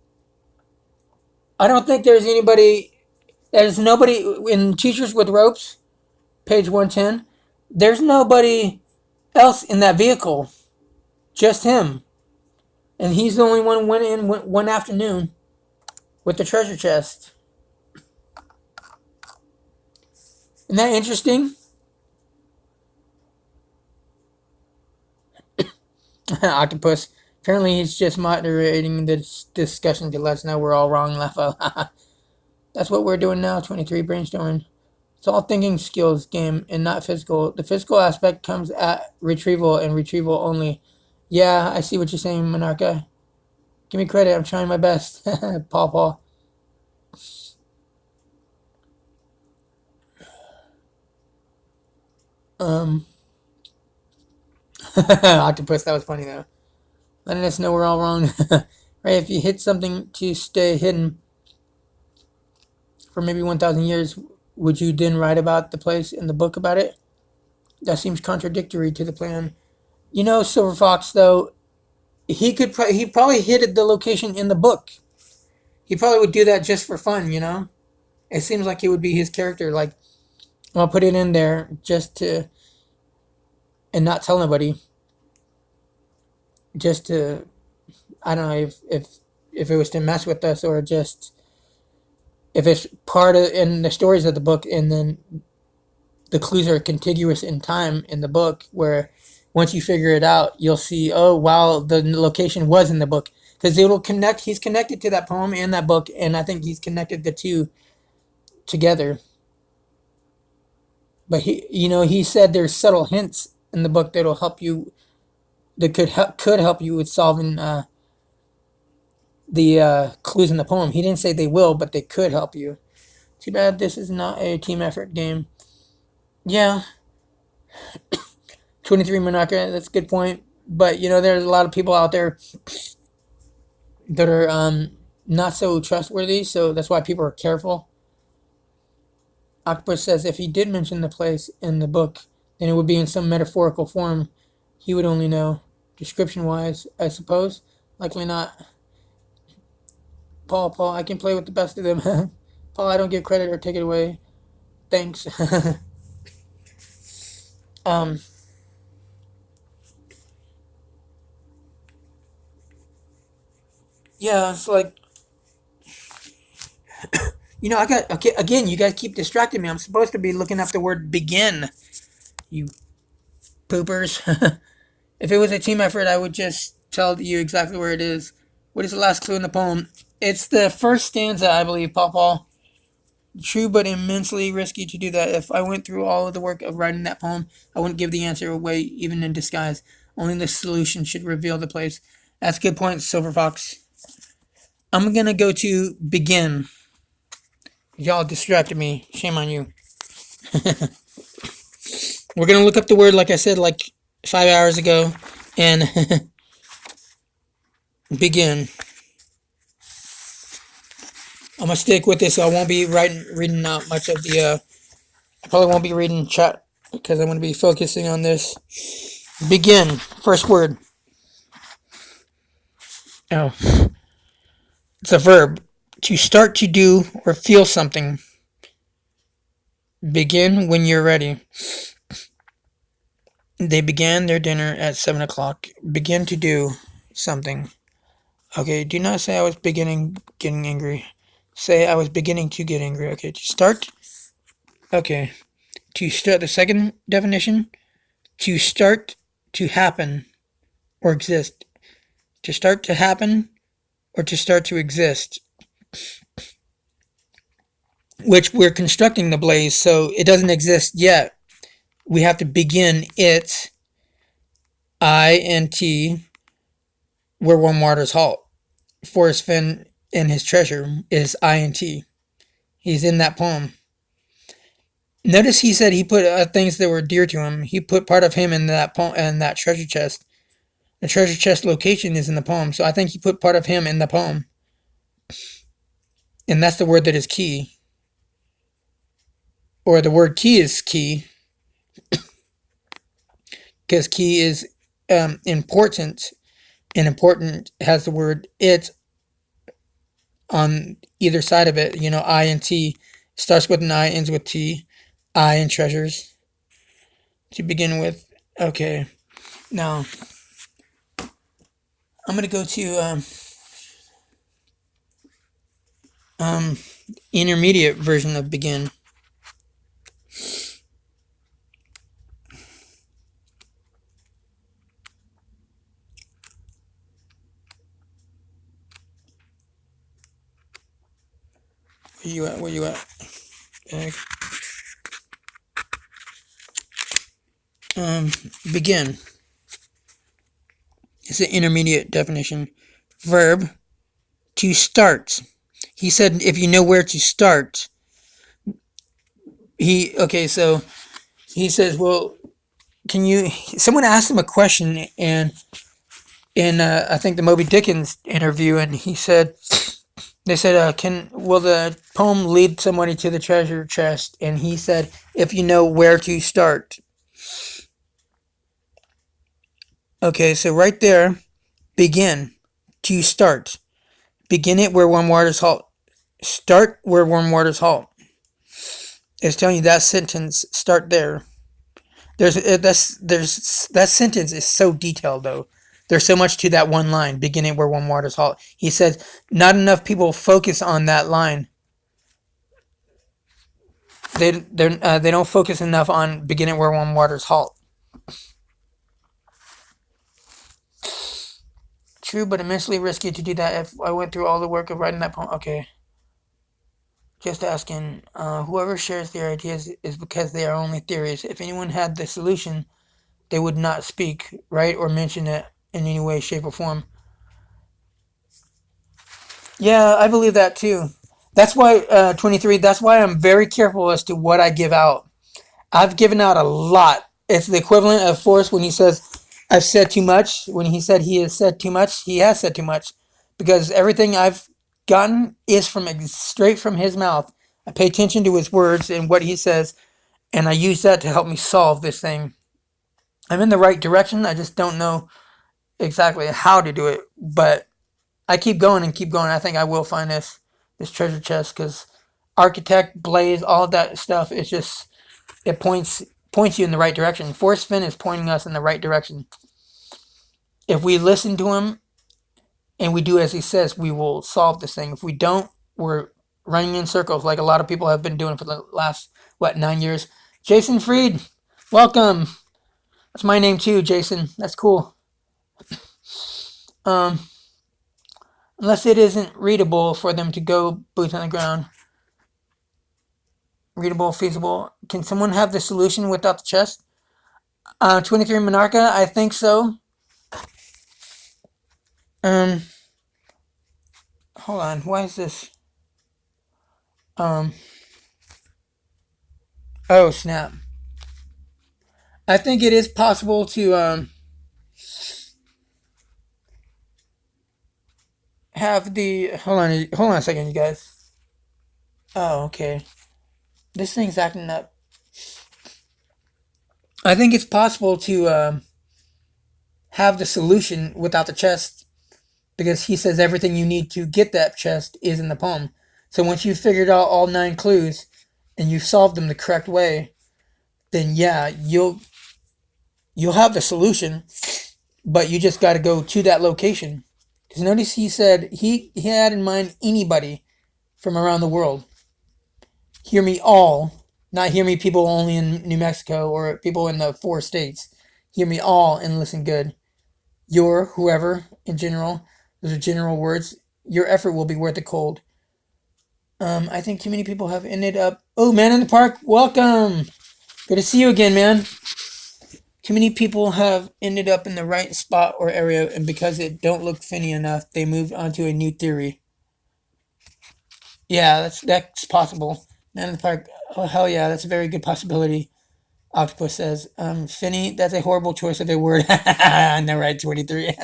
I don't think there's anybody. There's nobody in Teachers with Ropes, page 110. There's nobody else in that vehicle. Just him. And he's the only one who went in one afternoon with the treasure chest. Isn't that interesting? Octopus. Apparently, he's just moderating this discussion to let us know we're all wrong. Laugh out. That's what we're doing now. 23 brainstorming. It's all thinking skills game and not physical. The physical aspect comes at retrieval and retrieval only. Yeah, I see what you're saying, Monarcha. Give me credit. I'm trying my best. Paul. Um, Octopus. That was funny though. Letting us know we're all wrong. Right? If you hit something to stay hidden for maybe 1,000 years, would you then write about the place in the book about it? That seems contradictory to the plan. You know, Silver Fox, though, he probably hid the location in the book. He probably would do that just for fun, you know? It seems like it would be his character. Like, I'll put it in there just to, and not tell nobody, just to, I don't know if it was to mess with us or just if it's part of in the stories of the book, and then the clues are contiguous in time in the book, where once you figure it out, you'll see, oh wow, the location was in the book because it'll connect. He's connected to that poem and that book, and I think he's connected the two together. But he said there's subtle hints in the book that'll help you, that could help you with solving the clues in the poem. He didn't say they will, but they could help you. Too bad this is not a team effort game. Yeah, 23 Monarcha, that's a good point. But there's a lot of people out there that are not so trustworthy, so that's why people are careful. Octopus says if he did mention the place in the book, then it would be in some metaphorical form. He would only know. Description wise, I suppose. Likely not. Paul, I can play with the best of them. Paul, I don't give credit or take it away. Thanks. um, yeah, it's like, I got, okay, again, you guys keep distracting me. I'm supposed to be looking up the word begin, you poopers. If it was a team effort, I would just tell you exactly where it is. What is the last clue in the poem? It's the first stanza, I believe, Paul. True, but immensely risky to do that. If I went through all of the work of writing that poem, I wouldn't give the answer away, even in disguise. Only the solution should reveal the place. That's a good point, Silver Fox. I'm gonna go to begin. Y'all distracted me. Shame on you. We're gonna look up the word, like I said, like 5 hours ago, and begin. I'm gonna stick with this. So I won't be reading out much of the. I probably won't be reading chat because I'm gonna be focusing on this. Begin. First word. Oh, it's a verb. To start to do or feel something. Begin when you're ready. They began their dinner at 7 o'clock. Begin to do something. Okay, do not say I was beginning getting angry. Say I was beginning to get angry. Okay, to start. Okay, to start the second definition. To start to happen or exist. To start to happen or to start to exist. Which we're constructing the blaze, so it doesn't exist yet. We have to begin it, I-N-T, where warm waters halt. Forrest Fenn and his treasure is I-N-T. He's in that poem. Notice he said he put things that were dear to him. He put part of him in that poem and that treasure chest. The treasure chest location is in the poem, so I think he put part of him in the poem. And that's the word that is key. Or the word key is key. Because key is important. And important has the word it on either side of it. You know, I and T. Starts with an I, ends with T. I and treasures. To begin with. Okay. Now, I'm going to go to intermediate version of begin. Where you at? Where you at? Begin. It's an intermediate definition. Verb, to start. He said if you know where to start. So he says, well, can you, someone asked him a question and in I think the Moby Dickens interview, and he said, they said, will the poem lead somebody to the treasure chest? And he said, if you know where to start. Okay, so right there, begin, to start. Begin it where warm waters halt. Start where warm waters halt. It's telling you that sentence, start there. There's that sentence is so detailed though. There's so much to that one line, beginning where warm waters halt. He says not enough people focus on that line. They don't focus enough on beginning where warm waters halt. True, but immensely risky to do that if I went through all the work of writing that poem. Okay. Just asking, whoever shares their ideas is because they are only theories. If anyone had the solution, they would not speak, write, or mention it in any way, shape, or form. Yeah, I believe that too. That's why, 23, that's why I'm very careful as to what I give out. I've given out a lot. It's the equivalent of Forrest when he says, I've said too much. When he said he has said too much, he has said too much. Because everything I've gotten is from straight from his mouth. I pay attention to his words and what he says, and I use that to help me solve this thing. I'm in the right direction. I just don't know exactly how to do it, but I keep going and keep going. I think I will find this treasure chest because architect, blaze, all of that stuff. It's just it points you in the right direction. Forrest Fenn is pointing us in the right direction. If we listen to him and we do as he says, we will solve this thing. If we don't, we're running in circles like a lot of people have been doing for the last 9 years. Jason Fried, welcome. That's my name too, Jason. That's cool. Unless it isn't readable for them to go boots on the ground. Readable, feasible. Can someone have the solution without the chest? 23 Monarcha, I think so. Hold on. Why is this? Oh snap. I think it is possible to have the. Hold on a second, you guys. Oh, okay. This thing's acting up. I think it's possible to have the solution without the chest because he says everything you need to get that chest is in the poem. So once you've figured out all 9 clues and you've solved them the correct way, then yeah, you'll have the solution, but you just got to go to that location. Because notice he said he had in mind anybody from around the world. Hear me all, not hear me people only in New Mexico or people in the 4 states. Hear me all and listen good. Your, whoever, in general, those are general words. Your effort will be worth the cold. I think too many people have ended up. Oh, man in the park, welcome. Good to see you again, man. Too many people have ended up in the right spot or area, and because it don't look finny enough, they moved on to a new theory. Yeah, that's possible. Man in the park. Oh hell yeah, that's a very good possibility. Octopus says, Finny, that's a horrible choice of a word. No, right, 23.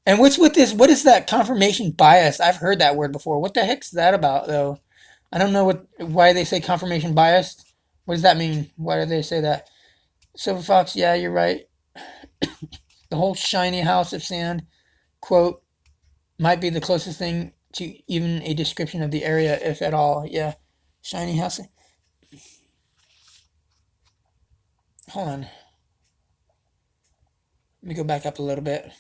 And what's with this? What is that confirmation bias? I've heard that word before. What the heck's that about, though? I don't know why they say confirmation bias. What does that mean? Why do they say that? Silver Fox, yeah, you're right. The whole shiny house of sand quote might be the closest thing to even a description of the area, if at all. Yeah, shiny house. Hold on. Let me go back up a little bit.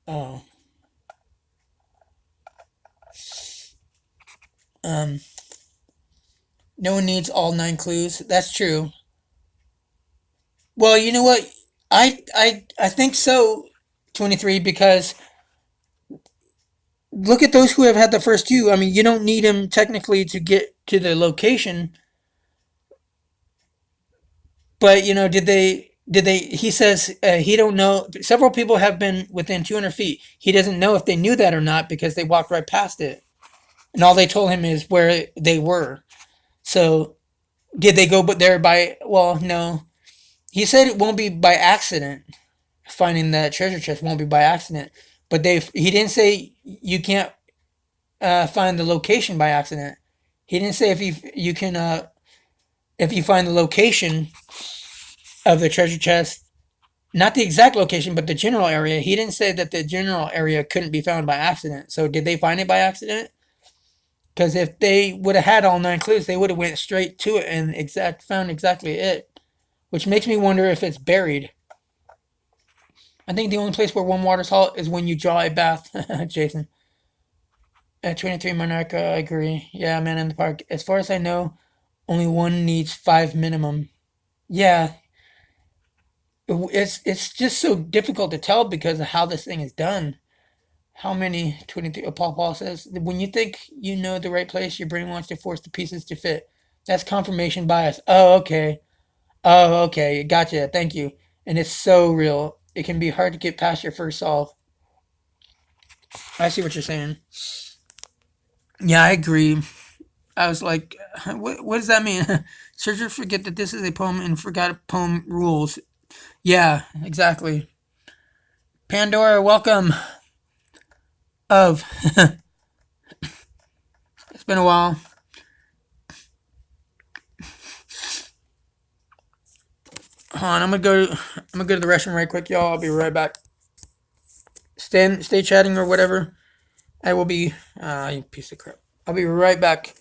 Oh. Um, no one needs all 9 clues. That's true. Well, you know what? I think so, 23, because look at those who have had the first two. I mean, you don't need them technically to get to the location, but did they he says he don't know. Several people have been within 200 feet. He doesn't know if they knew that or not because they walked right past it. And all they told him is where they were. So, did they go but there by well, no. He said it won't be by accident. Finding that treasure chest won't be by accident. But he didn't say you can't find the location by accident. He didn't say if you find the location of the treasure chest, not the exact location, but the general area. He didn't say that the general area couldn't be found by accident. So did they find it by accident? Because if they would have had all 9 clues, they would have went straight to it and found exactly it. Which makes me wonder if it's buried. I think the only place where warm water's hot is when you draw a bath, Jason. At 23 Monarch, I agree. Yeah, man in the park. As far as I know, only one needs 5 minimum. Yeah, it's just so difficult to tell because of how this thing is done. How many 23? Paul says when you think you know the right place, your brain wants to force the pieces to fit. That's confirmation bias. Oh, okay. Oh, okay. Gotcha. Thank you. And it's so real. It can be hard to get past your first solve. I see what you're saying. Yeah, I agree. I was like, what does that mean? Searchers forget that this is a poem and forgot poem rules. Yeah, exactly. Pandora, welcome. Of. It's been a while. Hold on, I'm gonna go to the restroom right quick, y'all. I'll be right back. Stay chatting or whatever. I will be. You piece of crap. I'll be right back.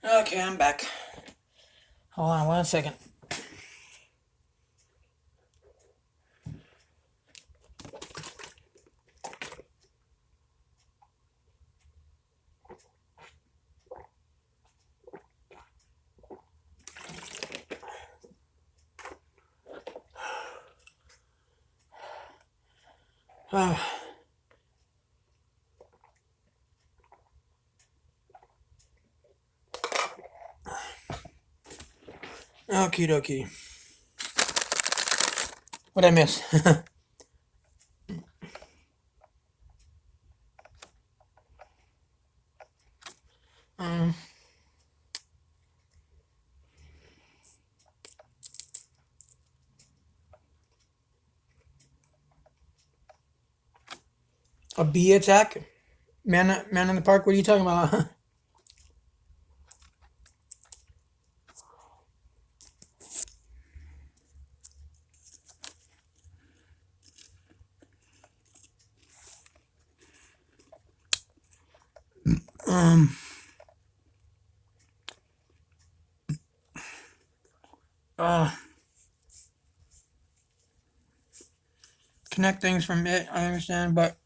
Okay, I'm back. Hold on 1 second. Oh, okie dokie. What'd I miss? um, a bee attack? Man in the park? What are you talking about? um, uh, connect things from it, I understand, but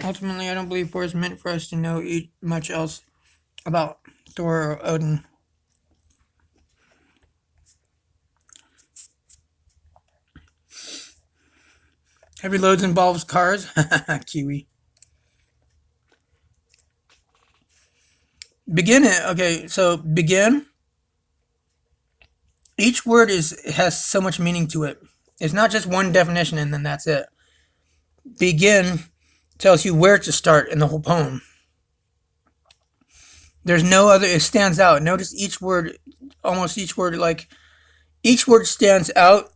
ultimately I don't believe Forrest meant for us to know much else about Thor or Odin. Heavy loads involves cars. Kiwi. Begin it. Okay, so begin. Each word is has so much meaning to it. It's not just one definition and then that's it. Begin tells you where to start in the whole poem. There's no other. It stands out. Notice each word, almost each word, like each word stands out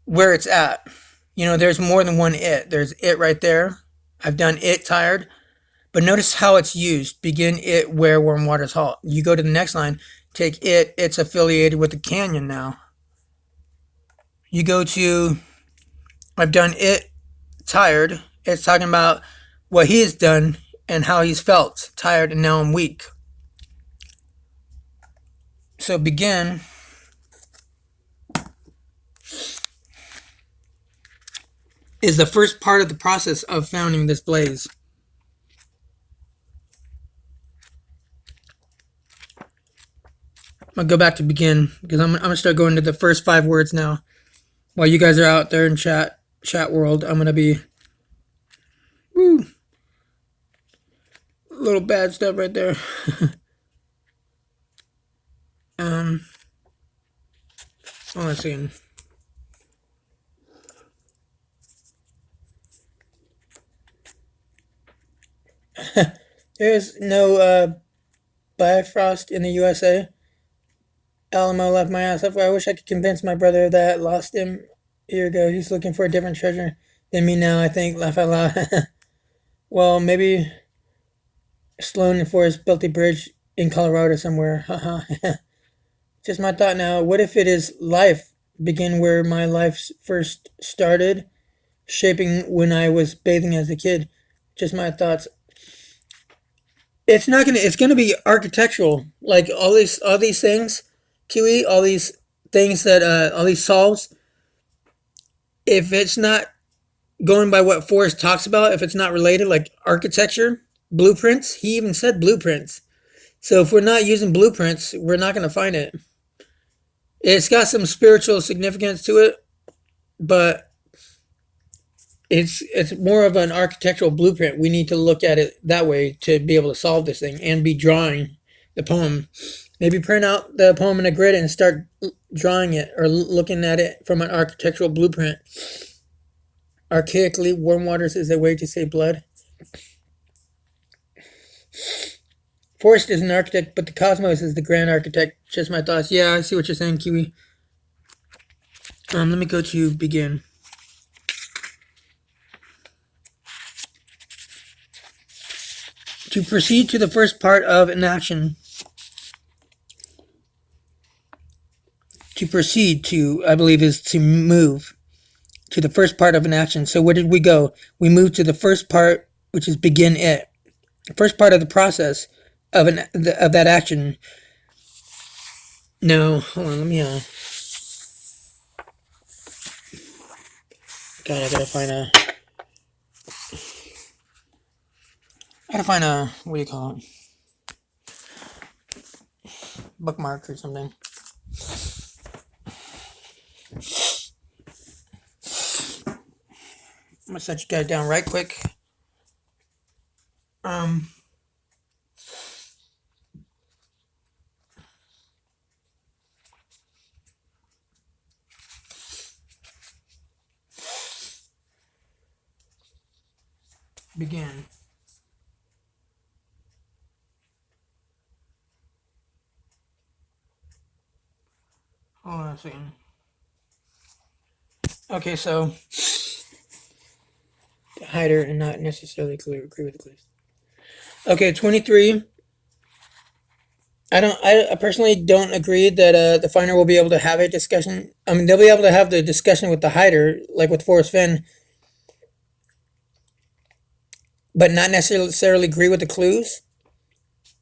where it's at. You know, there's more than one it. There's it right there. I've done it tired. But notice how it's used. Begin it where warm waters halt. You go to the next line, take it, it's affiliated with the canyon now. You go to I've done it tired. It's talking about what he has done and how he's felt. Tired and now I'm weak. So begin is the first part of the process of founding this blaze. I'll go back to begin because I'm gonna start going to the first 5 words now. While you guys are out there in chat world, I'm gonna be woo, little bad stuff right there. um, let's see. There's no Bifrost in the USA. Alamo left my ass up. I wish I could convince my brother that lost him a year ago. He's looking for a different treasure than me now, I think. Laugh out loud. Well, maybe Sloan and Forrest built a bridge in Colorado somewhere. Haha. Just my thought now. What if it is life? Begin where my life first started, shaping when I was bathing as a kid. Just my thoughts. It's gonna be architectural. Like all these things, Kiwi, all these things that all these solves. If it's not going by what Forrest talks about, if it's not related, like architecture, blueprints, he even said blueprints. So if we're not using blueprints, we're not gonna find it. It's got some spiritual significance to it, but it's more of an architectural blueprint. We need to look at it that way to be able to solve this thing and be drawing the poem. Maybe print out the poem in a grid and start drawing it or looking at it from an architectural blueprint. Archaically, warm waters is a way to save blood. Forrest is an architect, but the cosmos is the grand architect. Just my thoughts. Yeah, I see what you're saying, Kiwi. Let me go to begin. To proceed to the first part of an action. To proceed to, I believe, is to move to the first part of an action. So where did we go? We moved to the first part, which is begin it. The first part of the process of that action. No, hold on. Let me. God, I gotta find a. I gotta find a. What do you call it? Bookmark or something. I'm gonna set you guys down right quick. Begin. Hold on a second. Okay, so hider and not necessarily clear. Agree with the clues. Okay, 23. I personally don't agree that the finder will be able to have a discussion. I mean, they'll be able to have the discussion with the hider, like with Forrest Fenn, but not necessarily agree with the clues.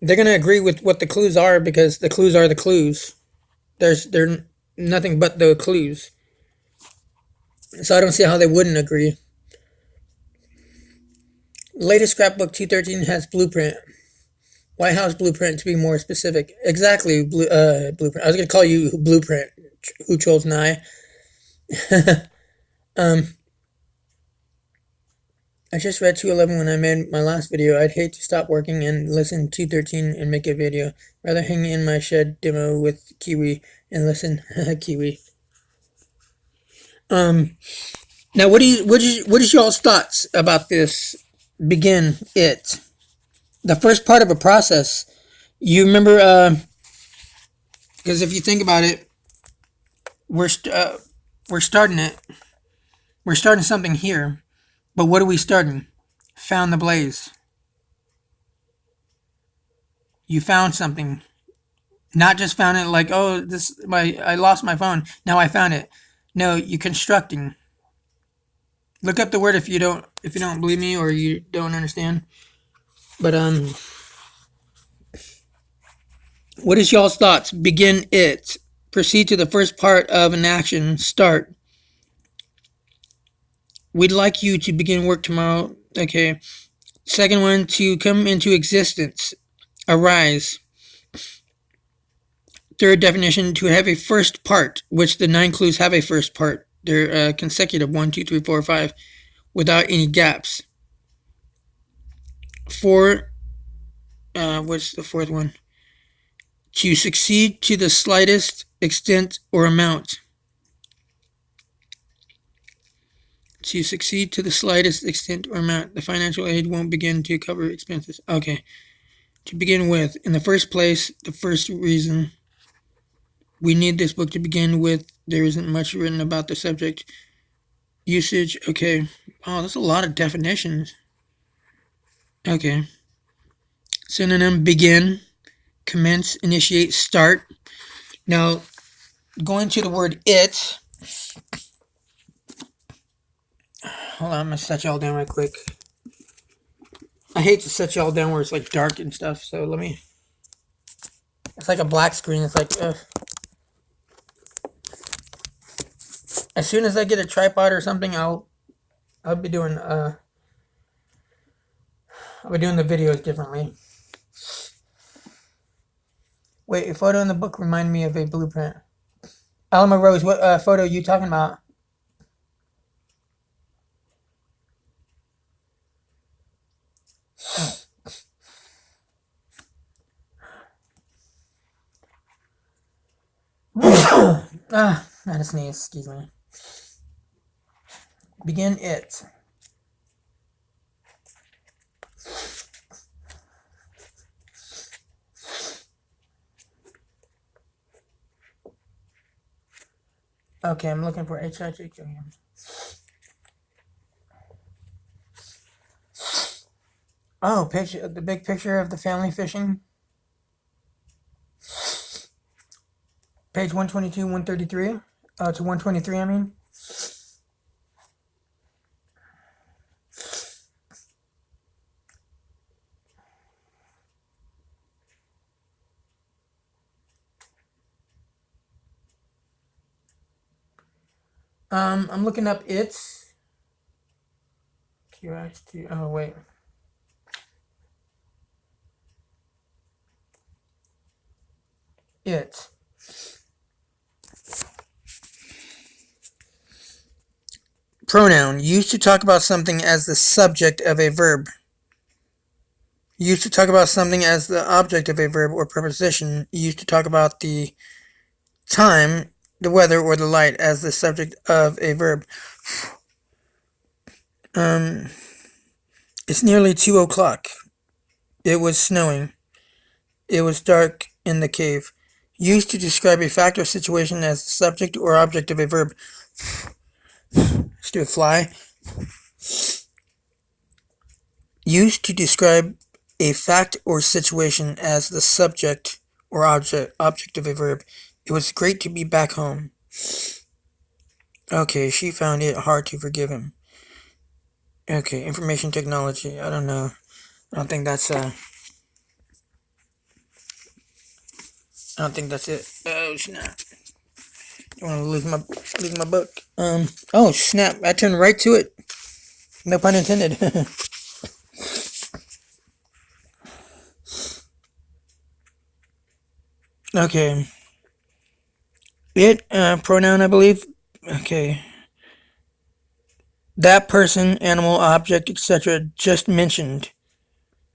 They're gonna agree with what the clues are because the clues are the clues. They're nothing but the clues. So I don't see how they wouldn't agree. Latest scrapbook 213 has blueprint. White House blueprint to be more specific. Exactly, blueprint. I was gonna call you blueprint. Who chose Nye? I just read 211 when I made my last video. I'd hate to stop working and listen to 213 and make a video. Rather hang in my shed demo with Kiwi and listen. Kiwi. Now what is y'all's thoughts about this? Begin it. The first part of a process. You remember because if you think about it, we're starting it. We're starting something here. But what are we starting? Found the blaze. You found something. Not just found it like, oh, I lost my phone. Now I found it. No, you're constructing. Look up the word if you don't believe me or you don't understand. But what is y'all's thoughts? Begin it. Proceed to the first part of an action. Start. We'd like you to begin work tomorrow. Okay. Second one, to come into existence. Arise. Third definition, to have a first part, which the 9 clues have a first part. They're consecutive, 1, 2, 3, 4, 5, without any gaps. 4, what's the fourth one? To succeed to the slightest extent or amount. To succeed to the slightest extent or amount. The financial aid won't begin to cover expenses. Okay. To begin with, in the first place, the first reason we need this book to begin with, there isn't much written about the subject. Usage, okay. Oh, that's a lot of definitions. Okay. Synonym, begin, commence, initiate, start. Now, going to the word it. Hold on, I'm going to set y'all down right quick. I hate to set y'all down where it's like dark and stuff, so let me. It's like a black screen. It's like, as soon as I get a tripod or something, I'll be doing the videos differently. Wait, a photo in the book reminded me of a blueprint. Alma Rose, what photo are you talking about? I had a sneeze, excuse me. Begin it. Okay, I'm looking for HIJK. Oh, picture, the big picture of the family fishing. Page 122, 133. To 123, I mean. I'm looking up it's. QXT. Oh wait. It. Pronoun used to talk about something as the subject of a verb. Used to talk about something as the object of a verb or preposition. Used to talk about the time, the weather, or the light as the subject of a verb. Um, it's nearly 2 o'clock. It was snowing. It was dark in the cave. Used to describe a fact or situation as the subject or object of a verb. Let's do a fly. Used to describe a fact or situation as the subject or object of a verb. It was great to be back home. Okay, she found it hard to forgive him. Okay, information technology. I don't know. I don't think that's I don't think that's it. Oh snap! Don't want to lose my book. Oh snap! I turned right to it. No pun intended. Okay. It pronoun, I believe. Okay. That person, animal, object, etc. Just mentioned.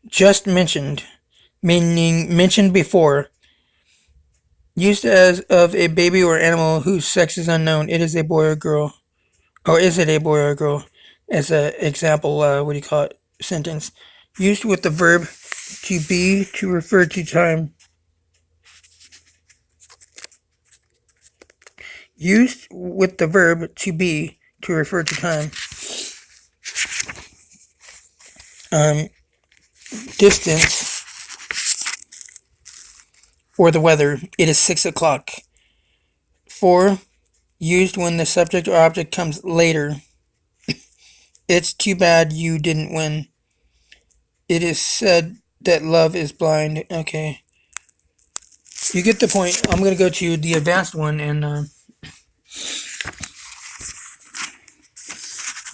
Just mentioned, meaning mentioned before. Used as of a baby or animal whose sex is unknown. It is a boy or girl. Or is it a boy or girl? As an example, what do you call it? Sentence. Used with the verb to be to refer to time. Used with the verb to be to refer to time. Distance or the weather. It is 6 o'clock. 4. Used when the subject or object comes later. It's too bad you didn't win. It is said that love is blind. Okay. You get the point. I'm going to go to the advanced one and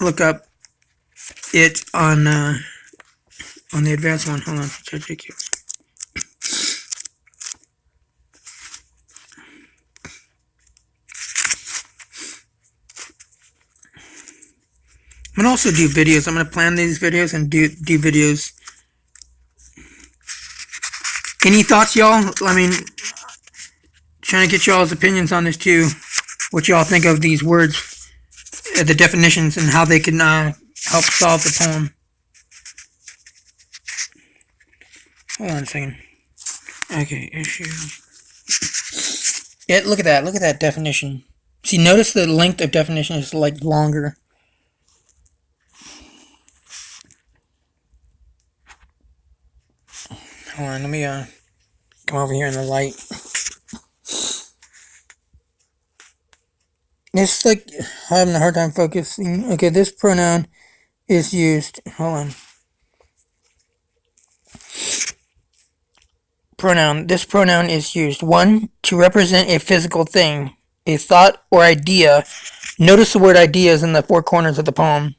look up it on the advanced one. Hold on. Check it. I'm going to also do videos. I'm going to plan these videos and do videos. Any thoughts, y'all? I mean, trying to get y'all's opinions on this too. What y'all think of these words, the definitions, and how they can help solve the poem. Hold on a second. Okay, issue. Yeah, look at that. Look at that definition. See, notice the length of definition is like longer. Hold on, let me come over here in the light. It's like having a hard time focusing. Okay, this pronoun is used. Hold on. Pronoun. This pronoun is used. 1. To represent a physical thing, a thought or idea. Notice the word idea is in the 4 corners of the poem.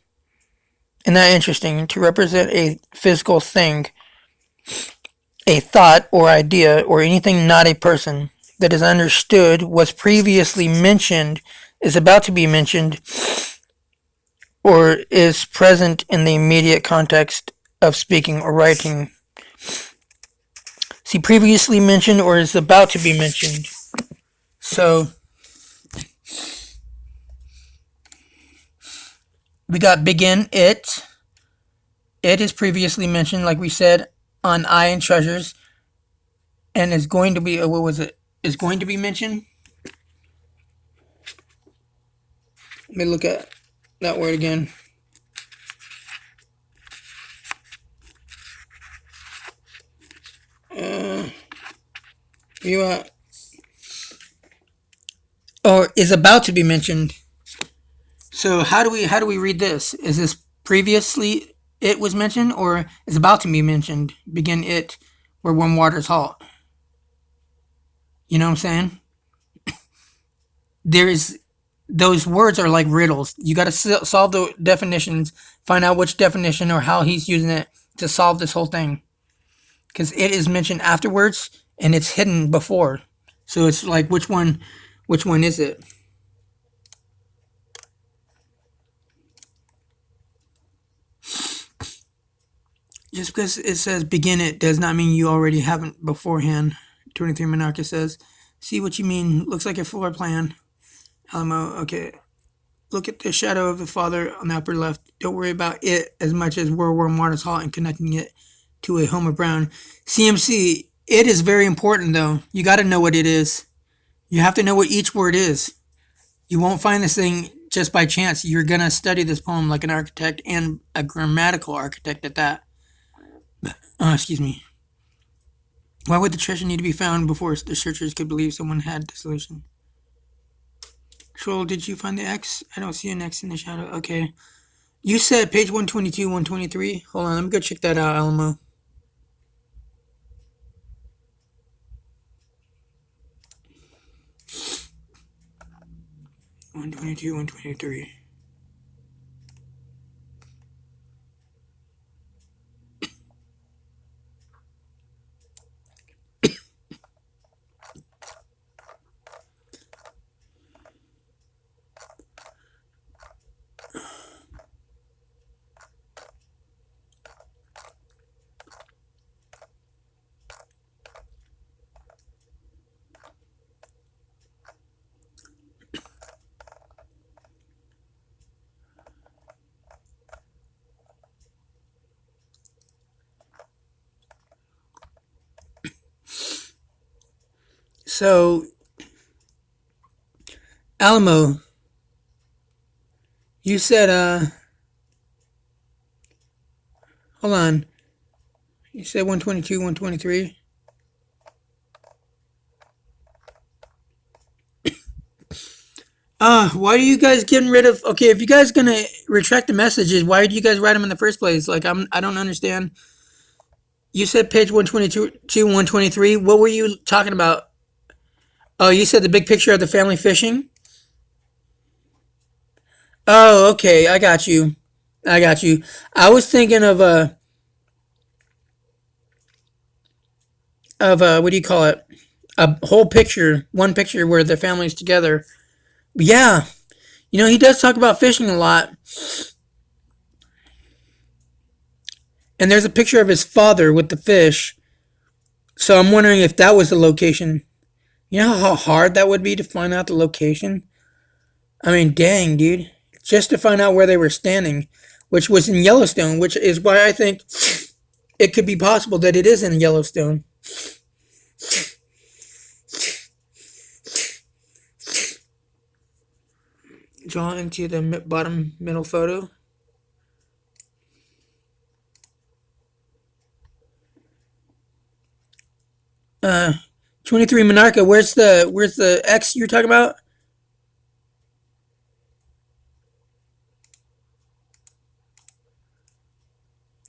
Isn't that interesting? To represent a physical thing, a thought or idea, or anything not a person that is understood, was previously mentioned, is about to be mentioned, or is present in the immediate context of speaking or writing. See, previously mentioned or is about to be mentioned. So, we got begin, it. It is previously mentioned, like we said, on I and treasures. And is going to be, what was it? Is going to be mentioned. Let me look at that word again. You or is about to be mentioned. So how do we read this? Is this previously it was mentioned, or is about to be mentioned? Begin it where one waters halt. You know what I'm saying? There is those words are like riddles. You got to solve the definitions, find out which definition or how he's using it to solve this whole thing. Because it is mentioned afterwards and it's hidden before. So it's like which one is it? Just because it says begin it does not mean you already haven't beforehand. 23 Monarcha says, see what you mean. Looks like a floor plan. Alamo, okay. Look at the shadow of the father on the upper left. Don't worry about it as much as World War Martyrs Hall and connecting it to a home of Brown. CMC, it is very important though. You got to know what it is. You have to know what each word is. You won't find this thing just by chance. You're going to study this poem like an architect and a grammatical architect at that. Excuse me. Why would the treasure need to be found before the searchers could believe someone had the solution? Troll, did you find the X? I don't see an X in the shadow. Okay. You said page 122, 123. Hold on, let me go check that out, Alamo. One 123. So, Alamo, you said, hold on. You said 122, 123. Why are you guys getting rid of? Okay, if you guys gonna retract the messages, why do you guys write them in the first place? Like, I don't understand. You said page 122, 123. What were you talking about? Oh, you said the big picture of the family fishing. Oh, okay, I got you. I got you. I was thinking of what do you call it? A whole picture, one picture where the family's together. Yeah, he does talk about fishing a lot. And there's a picture of his father with the fish. So I'm wondering if that was the location. You know how hard that would be to find out the location? I mean, dang, dude. Just to find out where they were standing, which was in Yellowstone, which is why I think it could be possible that it is in Yellowstone. Draw into the bottom middle photo. 23 Monarcha. Where's the X you're talking about?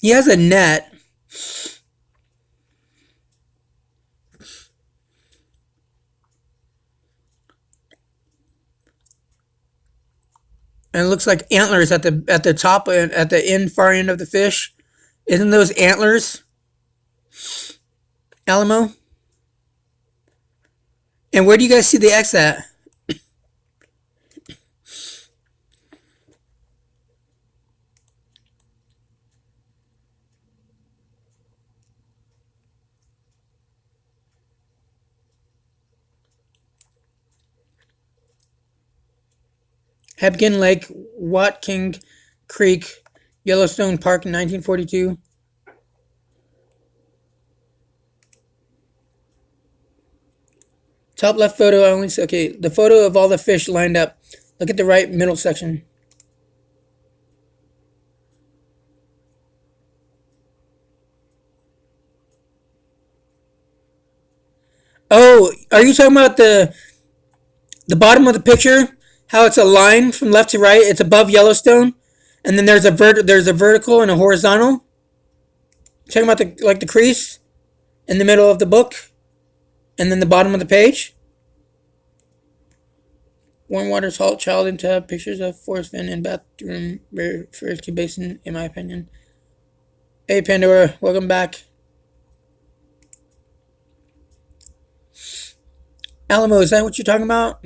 He has a net. And it looks like antlers at the top and at the end far end of the fish. Isn't those antlers, Alamo? And where do you guys see the X at? Hebgen Lake, Watking Creek, Yellowstone Park, 1942. Top left photo, I only see, okay, the photo of all the fish lined up. Look at the right middle section. Oh, are you talking about the bottom of the picture? How it's a line from left to right? It's above Yellowstone, and then there's a vertical and a horizontal. Talking about the crease in the middle of the book, and then the bottom of the page. Warm water salt child in tub. Pictures of Forrest Fenn in bathroom First basin, in my opinion. Hey Pandora, welcome back. Alamo, is that what you're talking about?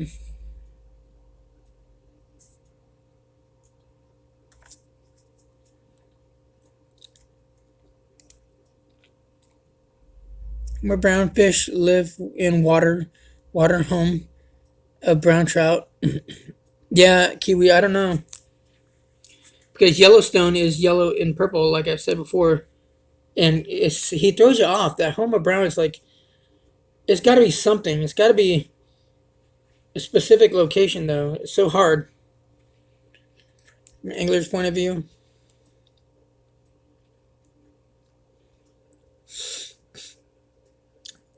Where brown fish live in water home of brown trout. Yeah, Kiwi, I don't know. Because Yellowstone is yellow and purple, like I've said before. And he throws you off. That home of brown is like, it's got to be something. It's got to be a specific location, though. It's so hard from an angler's point of view.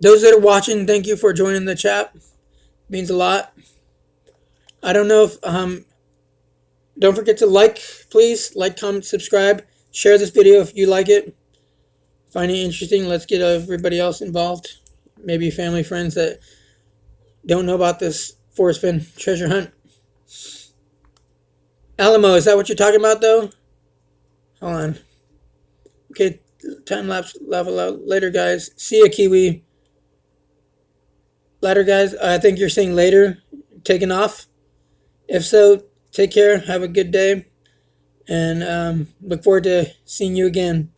Those that are watching, thank you for joining the chat. It means a lot. I don't know if don't forget to like, please like, comment, subscribe, share this video if you like it. Find it interesting. Let's get everybody else involved. Maybe family, friends that don't know about this Forrest Fenn treasure hunt. Alamo, is that what you're talking about though? Hold on. Okay, time lapse level out later, guys. See ya, Kiwi. Later, guys. I think you're saying later, taking off. If so, take care. Have a good day, and look forward to seeing you again.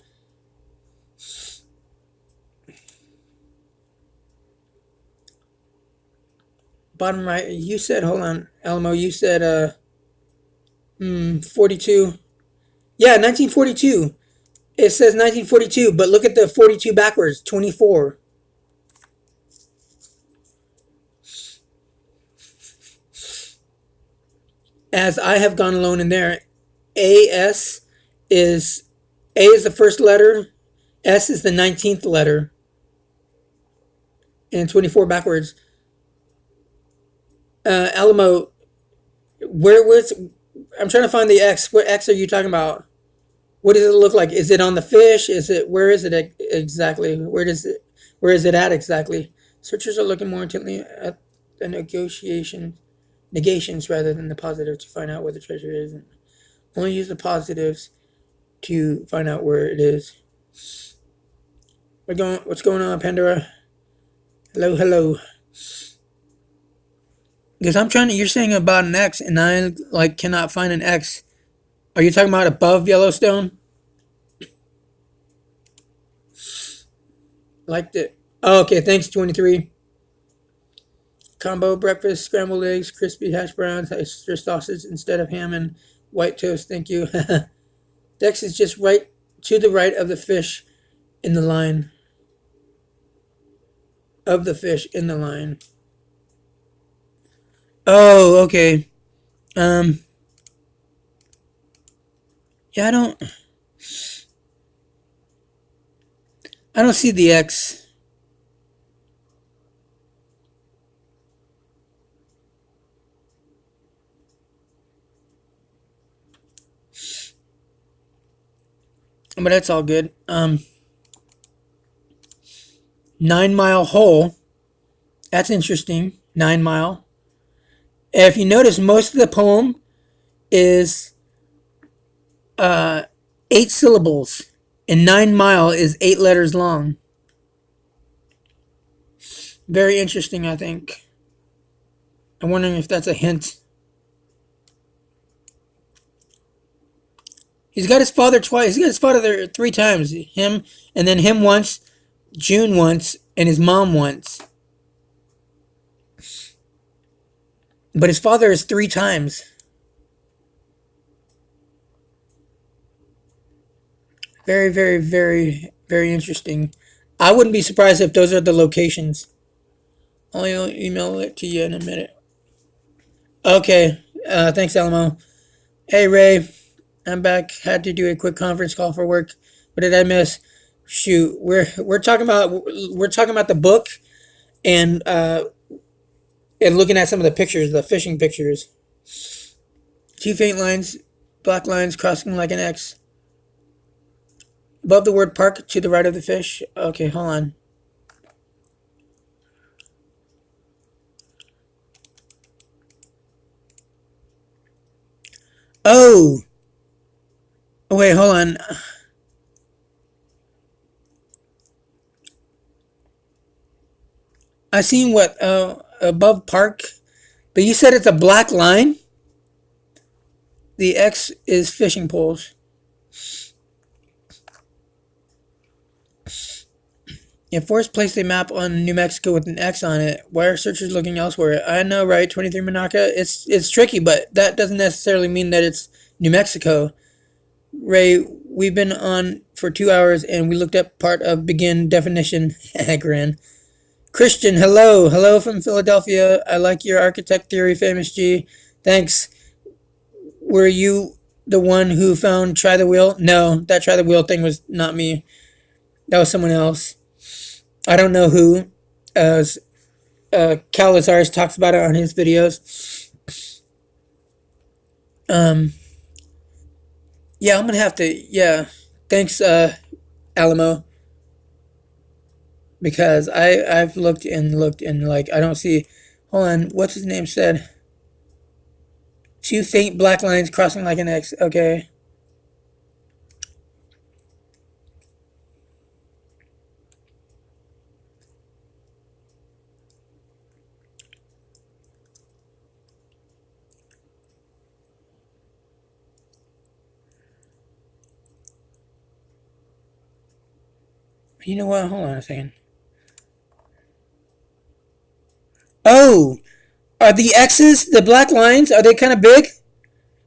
Bottom right, you said, hold on, Alamo, you said 42. Yeah, 1942. It says 1942, but look at the 42 backwards, 24. As I have gone alone in there, A is the first letter, S is the 19th letter, and 24 backwards. Alamo, where's I'm trying to find the X. What X are you talking about? What does it look like? Is it on the fish? Where is it exactly? Where is it at exactly? Searchers are looking more intently at the negations rather than the positives to find out where the treasure is. And only use the positives to find out where it is. What's going on, Pandora? Hello. Because you're saying about an X, and I cannot find an X. Are you talking about above Yellowstone? Liked it. Oh, okay, thanks, 23. Combo breakfast, scrambled eggs, crispy hash browns, extra sausage instead of ham and white toast. Thank you. Dex is just right to the right of the fish in the line. Of the fish in the line. Oh, okay. Yeah, I don't see the X. But that's all good. 9 Mile Hole. That's interesting. 9 Mile. If you notice, most of the poem is 8 syllables, and 9 Mile is 8 letters long. Very interesting, I think. I'm wondering if that's a hint. He's got his father twice. He's got his father there 3 times. Him, and then him once, June once, and his mom once. But his father is 3 times. Very, very, very, very interesting. I wouldn't be surprised if those are the locations. I'll email it to you in a minute. Okay. Thanks, Alamo. Hey, Ray. I'm back. Had to do a quick conference call for work. What did I miss? Shoot, we're talking about the book, and looking at some of the pictures, the fishing pictures. 2 faint lines, black lines crossing like an X. Above the word park, to the right of the fish. Okay, hold on. Oh, wait, hold on. I seen what above park, but you said it's a black line. The X is fishing poles. If Forrest placed a map on New Mexico with an X on it, why are searchers looking elsewhere? I know, right? 23 Monaca. It's tricky, but that doesn't necessarily mean that it's New Mexico. Ray, we've been on for 2 hours and we looked up part of begin definition. Grin. Christian, hello. Hello from Philadelphia. I like your architect theory, famous G. Thanks. Were you the one who found try the wheel? No, that try the wheel thing was not me. That was someone else. I don't know who. As Cal Lazarus talks about it on his videos. Um, yeah, I'm gonna have to. Yeah, thanks, Alamo, because I've looked and like I don't see. Hold on, what's his name said? Two faint black lines crossing like an X. Okay. You know what? Hold on a second. Oh, are the X's, the black lines, are they kind of big?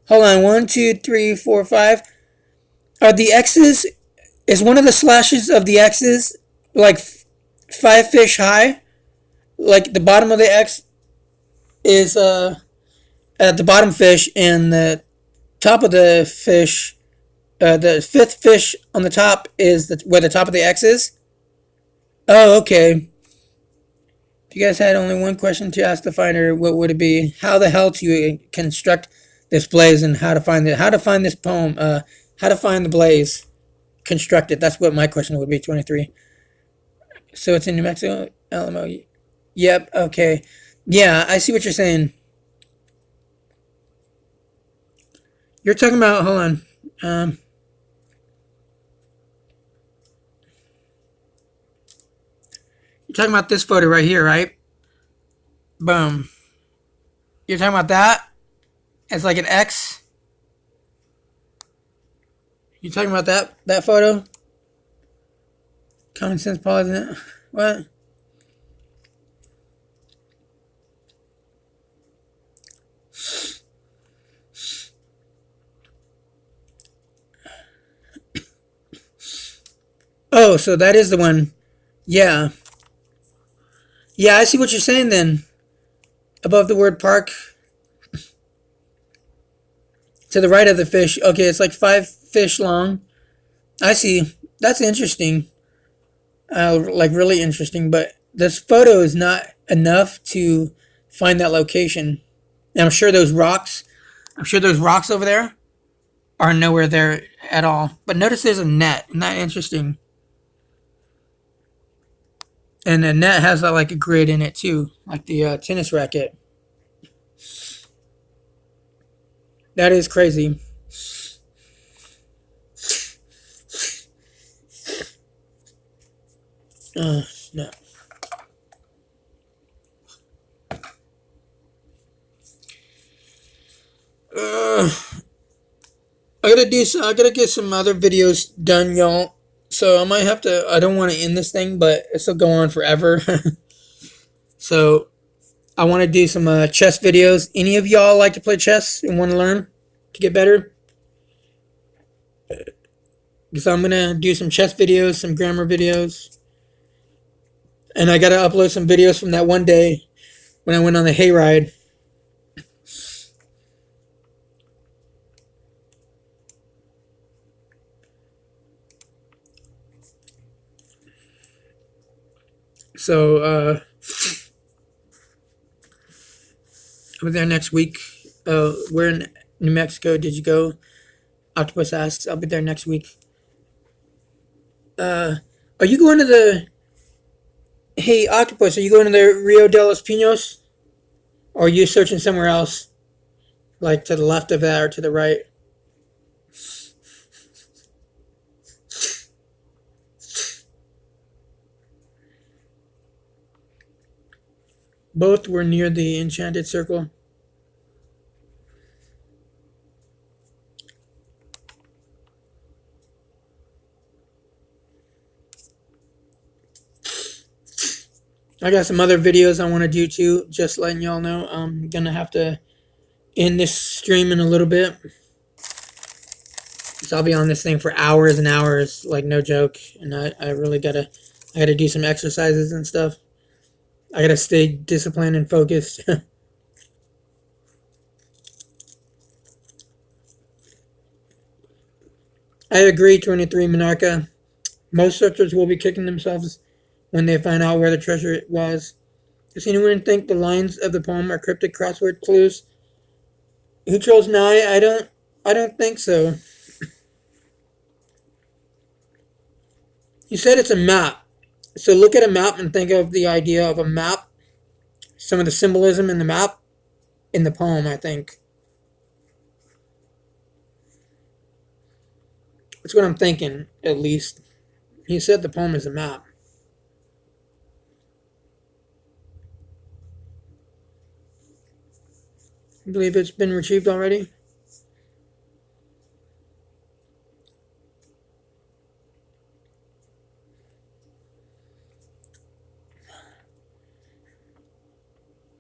Hold on. One, two, three, four, five. Are the X's, is one of the slashes of the X's like 5 fish high? Like the bottom of the X is at the bottom fish, and the top of the fish, the fifth fish on the top is where the top of the X is. Oh, okay. If you guys had only one question to ask the finder, what would it be? How the hell to construct this blaze and how to find it? How to find this poem? How to find the blaze? Construct it. That's what my question would be. 23. So it's in New Mexico, Alamo. Yep. Okay. Yeah, I see what you're saying. You're talking about. Hold on. You're talking about this photo right here, right? Boom. You're talking about that? It's like an X. You talking about that photo? Common sense Paul, isn't it? What? Oh, so that is the one. Yeah. Yeah, I see what you're saying then. Above the word park. To the right of the fish. Okay, it's like 5 fish long. I see. That's interesting. Like really interesting, but this photo is not enough to find that location. And I'm sure those rocks over there are nowhere there at all. But notice there's a net. Isn't that interesting? And the net has like a grid in it too, like the tennis racket. That is crazy. No. Uh, I gotta get some other videos done, y'all. So I might have to. I don't want to end this thing, but it'll go on forever. So I want to do some chess videos. Any of y'all like to play chess and want to learn to get better? Because I'm gonna do some chess videos, some grammar videos, and I gotta upload some videos from that one day when I went on the hayride. So I'll be there next week. Where in New Mexico did you go? Octopus asks. I'll be there next week. Are you going to the? Hey, Octopus, are you going to the Rio de los Pinos? Or are you searching somewhere else, like to the left of that or to the right? Both were near the enchanted circle. I got some other videos I want to do too. Just letting y'all know, I'm gonna have to end this stream in a little bit. So I'll be on this thing for hours and hours, like no joke. And I really I gotta do some exercises and stuff. I gotta stay disciplined and focused. I agree, 23 Monarcha. Most searchers will be kicking themselves when they find out where the treasure was. Does anyone think the lines of the poem are cryptic crossword clues? Who chose Nye? I don't think so. You said it's a map. So look at a map and think of the idea of a map. Some of the symbolism in the map in the poem, I think. That's what I'm thinking, at least. He said the poem is a map. I believe it's been retrieved already.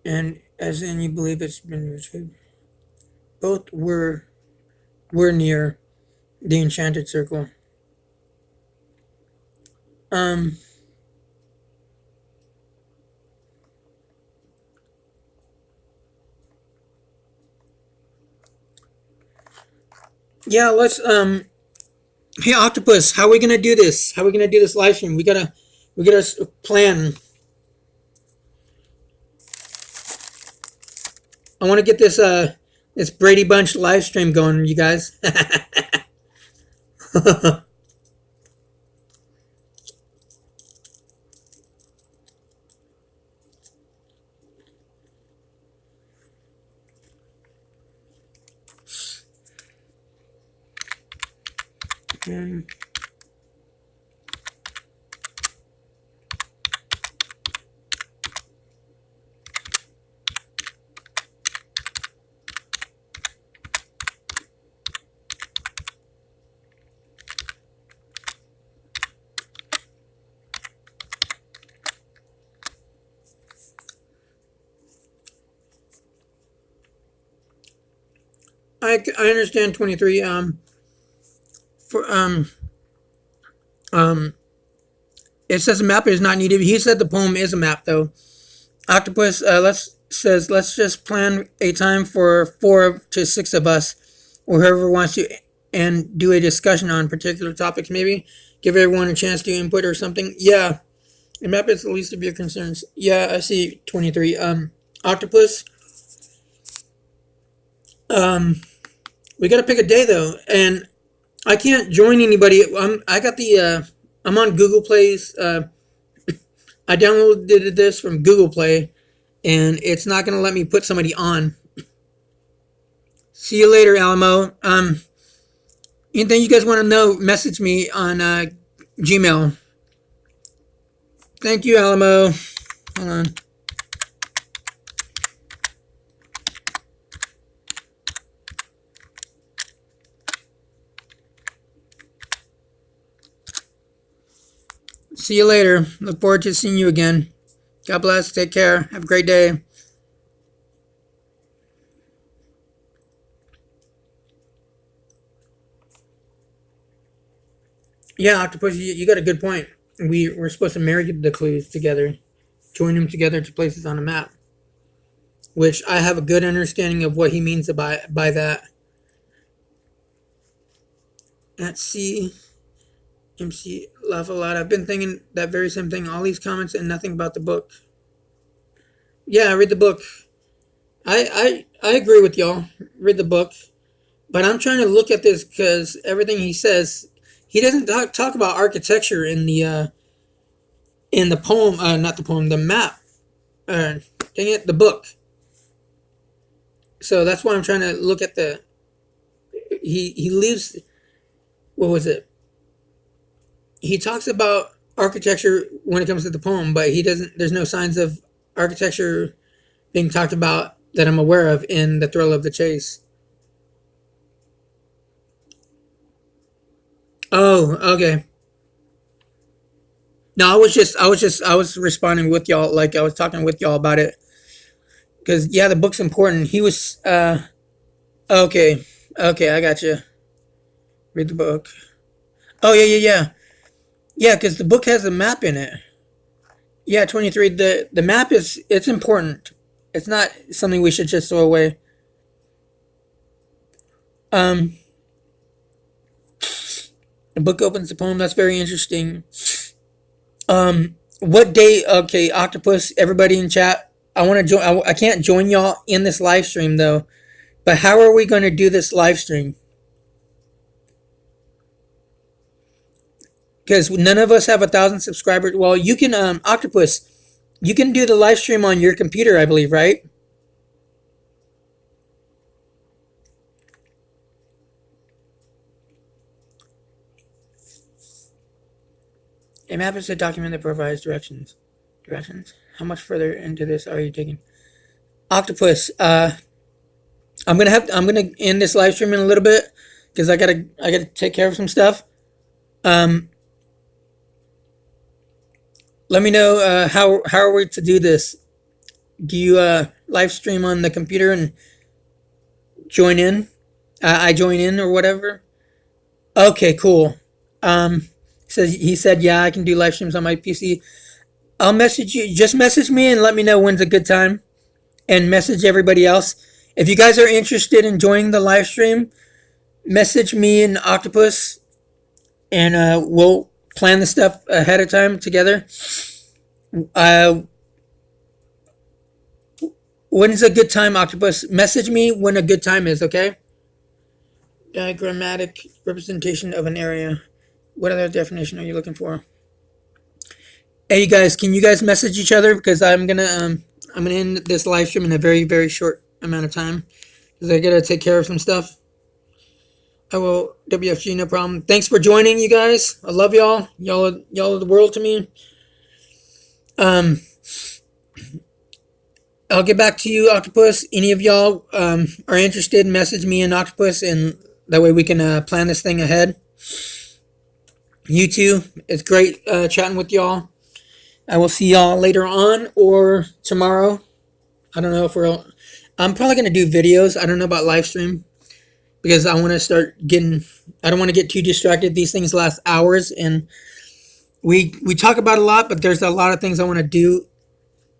And as in you believe it's been retrieved. Both were near the enchanted circle. Um yeah, let's hey Octopus, how are we gonna do this? How are we gonna do this live stream? We gotta plan. I wanna get this Brady Bunch live stream going, you guys. Um, I understand 23. For um it says a map is not needed. He said the poem is a map though. Octopus let's just plan a time for 4 to 6 of us, or whoever wants to, and do a discussion on particular topics. Maybe give everyone a chance to input or something. Yeah, a map is the least of your concerns. Yeah, I see 23. Octopus. We gotta pick a day though, and I can't join anybody. I'm on Google Play's. I downloaded this from Google Play, and it's not gonna let me put somebody on. See you later, Alamo. Anything you guys want to know, message me on Gmail. Thank you, Alamo. Hold on. See you later. Look forward to seeing you again. God bless. Take care. Have a great day. Yeah, Octopus, you got a good point. We're supposed to marry the clues together, join them together to places on a map, which I have a good understanding of what he means by that. Let's see. MC laugh a lot. I've been thinking that very same thing. All these comments and nothing about the book. Yeah, read the book. I agree with y'all. Read the book. But I'm trying to look at this because everything he says, he doesn't talk about architecture in the poem. Not the poem, the map. Dang it, the book. So that's why I'm trying to look at the. he leaves. What was it? He talks about architecture when it comes to the poem, but he doesn't. There's no signs of architecture being talked about that I'm aware of in The Thrill of the Chase. Oh, okay. No, I was responding with y'all, like I was talking with y'all about it, because yeah, the book's important. He was, okay, okay, I got you. Read the book. Oh yeah, yeah, yeah, yeah, because the book has a map in it. Yeah, 23. The map is it's important. It's not something we should just throw away. Um, the book opens the poem. That's very interesting. What day? Okay, Octopus. Everybody in chat. I want to join. I can't join y'all in this live stream though. But how are we going to do this live stream? Because none of us have 1,000 subscribers. Well, you can, Octopus. You can do the live stream on your computer, I believe, right? A map is a document that provides directions. Directions. How much further into this are you taking? Octopus. I'm gonna end this live stream in a little bit because I gotta take care of some stuff. Um, Let me know how are we to do this? Do you live stream on the computer and join in? I join in or whatever. Okay, cool. Says he said yeah, I can do live streams on my PC. I'll message you. Just message me and let me know when's a good time, and message everybody else. If you guys are interested in joining the live stream, message me and Octopus, and we'll plan the stuff ahead of time together. Uh, when's a good time, Octopus? Message me when a good time is, okay? Diagrammatic representation of an area. What other definition are you looking for? Hey, you guys, can you guys message each other? Because I'm gonna end this live stream in a very, very short amount of time. Because I gotta take care of some stuff. I will WFG, no problem. Thanks for joining, you guys. I love y'all. Y'all are the world to me. I'll get back to you, Octopus. Any of y'all are interested, message me and Octopus, and that way we can plan this thing ahead. You too. It's great chatting with y'all. I will see y'all later on or tomorrow. I don't know if we're. I'm probably gonna do videos. I don't know about live stream because I want to start getting. I don't want to get too distracted. These things last hours, and we talk about a lot, but there's a lot of things I want to do,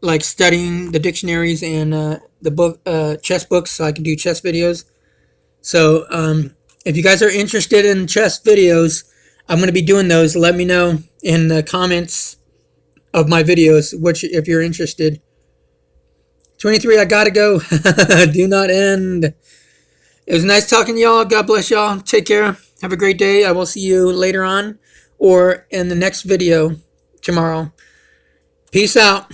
like studying the dictionaries and the book chess books, so I can do chess videos. So if you guys are interested in chess videos, I'm gonna be doing those. Let me know in the comments of my videos, which if you're interested. 23, I gotta go. Do not end. It was nice talking to y'all. God bless y'all. Take care. Have a great day. I will see you later on or in the next video tomorrow. Peace out.